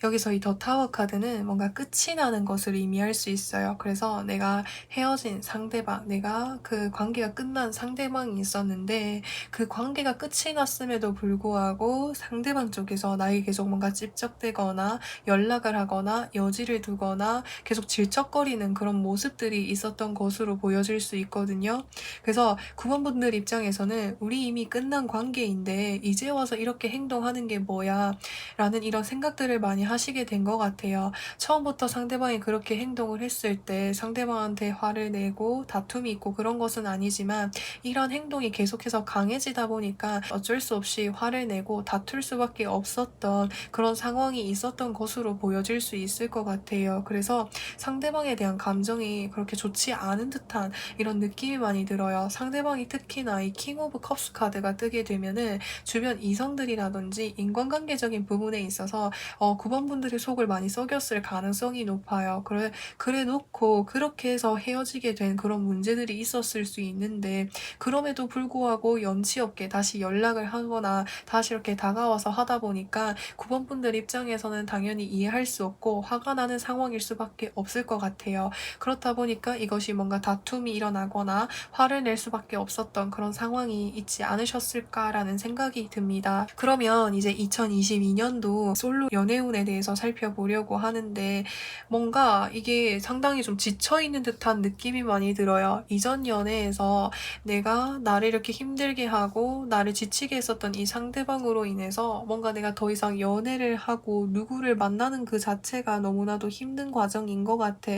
Speaker 1: 여기서 이 더 타워 카드는 뭔가 끝이 나는 것을 의미할 수 있어요. 그래서 내가 헤어진 상대방, 내가 그 관계가 끝난 상대방이 있었는데 그 관계가 끝이 났음에도 불구하고 상대방 쪽에서 나에게 계속 뭔가 찝적대거나 연락을 하거나 여지를 두거나 계속 질척거리는 그런 모습들이 있었던 것으로 보여질 수 있거든요. 그래서 9번 분들 입장에서는 우리 이미 끝난 관계인데 이제 와서 이렇게 행동하는 게 뭐야 라는 이런 생각들을 많이 하시게 된 것 같아요. 처음부터 상대방이 그렇게 행동을 했을 때 상대방한테 화를 내고 다툼이 있고 그런 것은 아니지만 이런 행동이 계속해서 강해지다 보니까 어쩔 수 없이 화를 내고 다툴 수밖에 없었던 그런 상황이 있었던 것으로 보여질 수 있을 것 같아요. 그래서 상대방에 대한 감정이 그렇게 좋지 않은 듯한 이런 느낌이 많이 들어요. 상대방이 특히나 이 킹 오브 컵스 카드가 뜨게 되면은 주변 이성들이라든지 인간관계적인 부분에 있어서 9번 분들의 속을 많이 썩였을 가능성이 높아요. 그래 놓고 그렇게 해서 헤어지게 된 그런 문제들이 있었을 수 있는데 그럼에도 불구하고 연치 없게 다시 연락을 하거나 다시 이렇게 다가와서 하다 보니까 9번 분들 입장에서는 당연히 이해할 수 없고 화가 나는 상황일 수밖에 없을 것 같아요. 그렇다 보니까 이것이 뭔가 다툼이 일어나거나 화를 낼 수밖에 없었던 그런 상황이 있지 않으셨을까라는 생각이 듭니다. 그러면 이제 2022년도 솔로 연애운에 대해서 살펴보려고 하는데 뭔가 이게 상당히 좀 지쳐있는 듯한 느낌이 많이 들어요. 이전 연애에서 내가 나를 이렇게 힘들게 하고 나를 지치게 했었던 이 상대방으로 인해서 뭔가 내가 더 이상 연애를 하고 누구를 만나는 그 자체가 너무나도 힘든 과정인 것 같아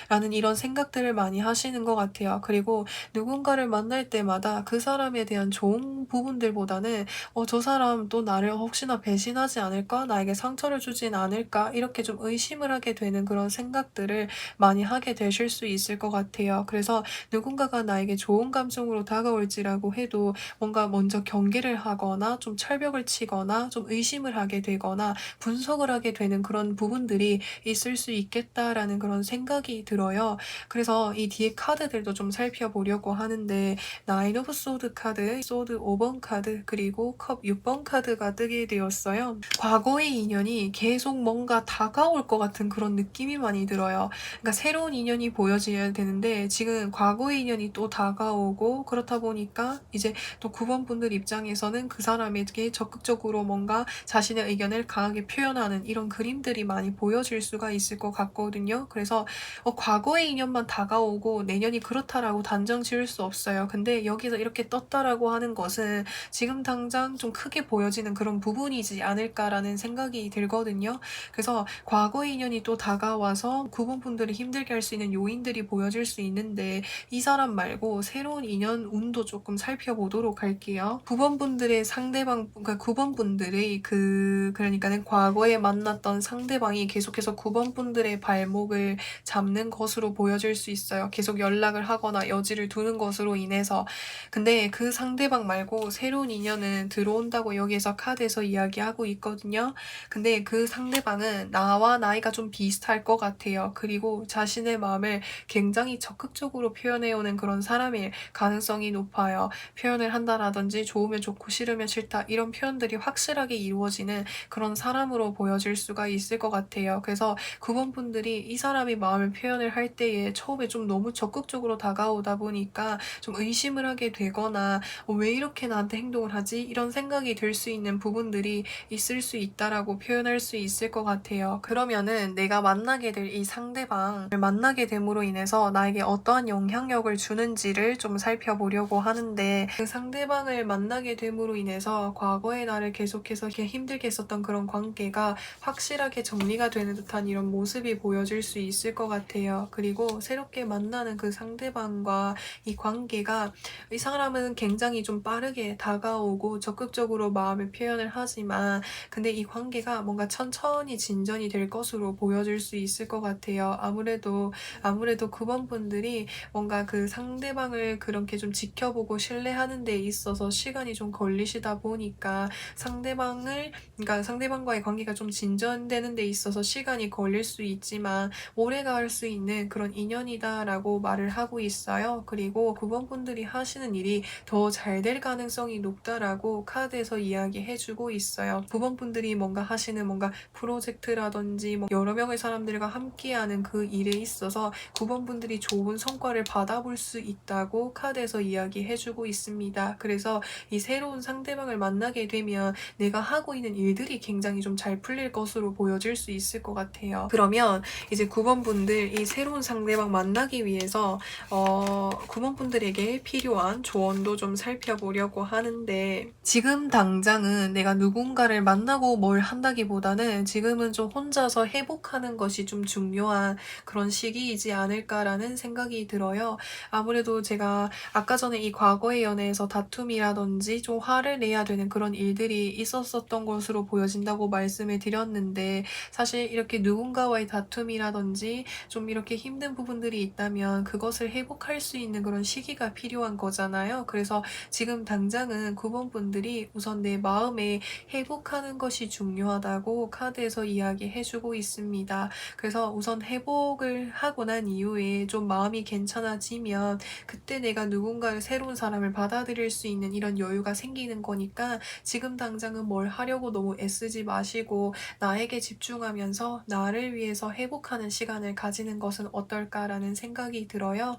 Speaker 1: 라는 이런 생각들을 많이 하시는 것 같아요. 그리고 누군가를 만날 때마다 그 사람에 대한 좋은 부분들보다는 저 사람 또 나를 혹시나 배신하지 않을까? 나에게 상처를 주진 않을까? 이렇게 좀 의심을 하게 되는 그런 생각들을 많이 하게 되실 수 있을 것 같아요. 그래서 누군가가 나에게 좋은 감정으로 다가올지라고 해도 뭔가 먼저 경계를 하거나 좀 철벽을 치거나 좀 의심을 하게 되거나 분석을 하게 되는 그런 부분들이 있을 수 있겠다라는 그런 생각이 들어요. 그래서 이 뒤에 카드들도 좀 살펴보려고 하는데 나인 오브 소드 카드, 소드 5번 카드, 그리고 컵 6번 카드가 뜨게 되었어요. 과거의 인연이 계속 뭔가 다가올 것 같은 그런 느낌이 많이 들어요. 그러니까 새로운 인연이 보여져야 되는데 지금 과거의 인연이 또 다가오고 그렇다 보니까 이제 또 9번 분들 입장에서는 그 사람에게 적극적으로 뭔가 자신의 의견을 강하게 표현하는 이런 그림들이 많이 보여질 수가 있을 것 같거든요. 그래서 과거의 인연만 다가오고 내년이 그렇다라고 단정 지을 수 없어요. 근데 여기서 이렇게 떴다라고 하는 것은 지금 당장 좀 크게 보여지는 그런 부분이지 않을까라는 생각이 들거든요. 그래서 과거의 인연이 또 다가와서 9번 분들이 힘들게 할 수 있는 요인들이 보여질 수 있는데 이 사람 말고 새로운 인연 운도 조금 살펴보도록 할게요. 9번 분들의 상대방, 그러니까 9번 분들의 그러니까는 과거에 만났던 상대방이 계속해서 9번 분들의 발목을 잡는 것으로 보여질 수 있어요. 계속 연락을 하거나 여지를 두는 것으로 인해서. 근데 그 상대방 말고 새로운 인연은 들어온다고 여기에서 카드에서 이야기하고 있거든요. 근데 그 상대방은 나와 나이가 좀 비슷할 것 같아요. 그리고 자신의 마음을 굉장히 적극적으로 표현해오는 그런 사람일 가능성이 높아요. 표현을 한다라든지 좋으면 좋고 싫으면 싫다 이런 표현들이 확실하게 이루어지는 그런 사람으로 보여질 수가 있을 것 같아요. 그래서 9번 분들이 이 사람이 마음을 표현을 할 때에 처음에 좀 너무 적극적으로 다가오다 보니까 좀 의심을 하게 되거나 왜 이렇게 나한테 행동을 하지? 이런 생각이 들 수 있는 부분들이 있을 수 있다라고 표현할 수 있을 것 같아요. 그러면은 내가 만나게 될 이 상대방을 만나게 됨으로 인해서 나에게 어떠한 영향력을 주는지를 좀 살펴보려고 하는데 그 상대방을 만나게 됨으로 인해서 과거의 나를 계속해서 이렇게 힘들게 했었던 그런 관계가 확실하게 정리가 되는 듯한 이런 모습이 보여질 수 있을 것 같아요. 그리고 새롭게 만나는 그 상대방과 이 관계가 이 사람은 굉장히 좀 빠르게 다가오고 적극적으로 마음을 표현을 하지만 근데 이 관계가 뭔가 천천히 진전이 될 것으로 보여질 수 있을 것 같아요. 아무래도 9번 분들이 뭔가 그 상대방을 그렇게 좀 지켜보고 신뢰하는 데 있어서 시간이 좀 걸리시다 보니까 그러니까 상대방과의 관계가 좀 진전되는 데 있어서 시간이 걸릴 수 있지만 오래갈 수 있는 그런 인연이다라고 말을 하고 있어요. 그리고 9번 분들이 하시는 일이 더 잘 될 가능성이 높다라고 카드에서 이야기해주고 있어요. 9번 분들이 뭔가 하시는 뭔가 프로젝트라든지 뭐 여러 명의 사람들과 함께하는 그 일에 있어서 9번 분들이 좋은 성과를 받아볼 수 있다고 카드에서 이야기해주고 있습니다. 그래서 이 새로운 상대방을 만나게 되면 내가 하고 있는 일들이 굉장히 좀 잘 풀릴 것으로 보여질 수 있을 것 같아요. 그러면 이제 9번 분들 이 새로운 상대방 만나기 위해서 9번 분들에게 필요한 조언도 좀 살펴보려고 하는데 지금 당장은 내가 누군가를 만나고 뭘 한다기보다는 지금은 좀 혼자서 회복하는 것이 좀 중요한 그런 시기이지 않을까라는 생각이 들어요. 아무래도 제가 아까 전에 이 과거의 연애에서 다툼이라든지 좀 화를 내야 되는 그런 일들이 있었었던 것으로 보여진다고 말씀을 드렸는데 사실 이렇게 누군가와의 다툼이라든지 좀 이렇게 힘든 부분들이 있다면 그것을 회복할 수 있는 그런 시기가 필요한 거잖아요. 그래서 지금 당장은 9번 분들이 우선 내 마음에 회복하는 것이 중요하다고 카드에서 이야기해주고 있습니다. 그래서 우선 회복을 하고 난 이후에 좀 마음이 괜찮아지면 그때 내가 누군가를 새로운 사람을 받아들일 수 있는 이런 여유가 생기는 거니까 지금 당장은 뭘 하려고 너무 애쓰지 마시고 나에게 집중하면서 나를 위해서 회복하는 시간을 가지는 것은 어떨까라는 생각이 들어요.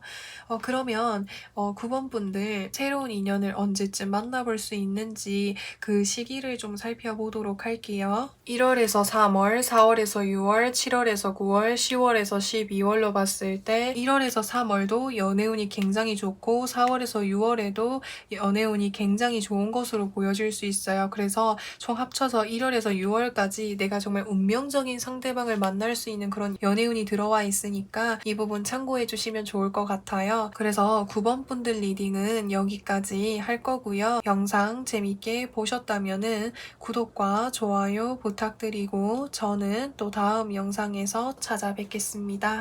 Speaker 1: 그러면 9번 분들 새로운 인연을 언제쯤 만나볼 수 있는지 그 시기를 좀 살펴보도록 할게요. 1월에서 3월, 4월에서 6월, 7월에서 9월, 10월에서 12월로 봤을 때 1월에서 3월도 연애운이 굉장히 좋고 4월에서 6월에도 연애운이 굉장히 좋은 것으로 보여질 수 있어요. 그래서 총 합쳐서 1월에서 6월까지 내가 정말 운명적인 상대방을 만날 수 있는 그런 연애운이 들어와 있으니까 이 부분 참고해 주시면 좋을 것 같아요. 그래서 9번 번 분들 리딩은 여기까지 할 거고요. 영상 재밌게 보셨다면은 구독과 좋아요 부탁드리고 저는 또 다음 영상에서 찾아뵙겠습니다.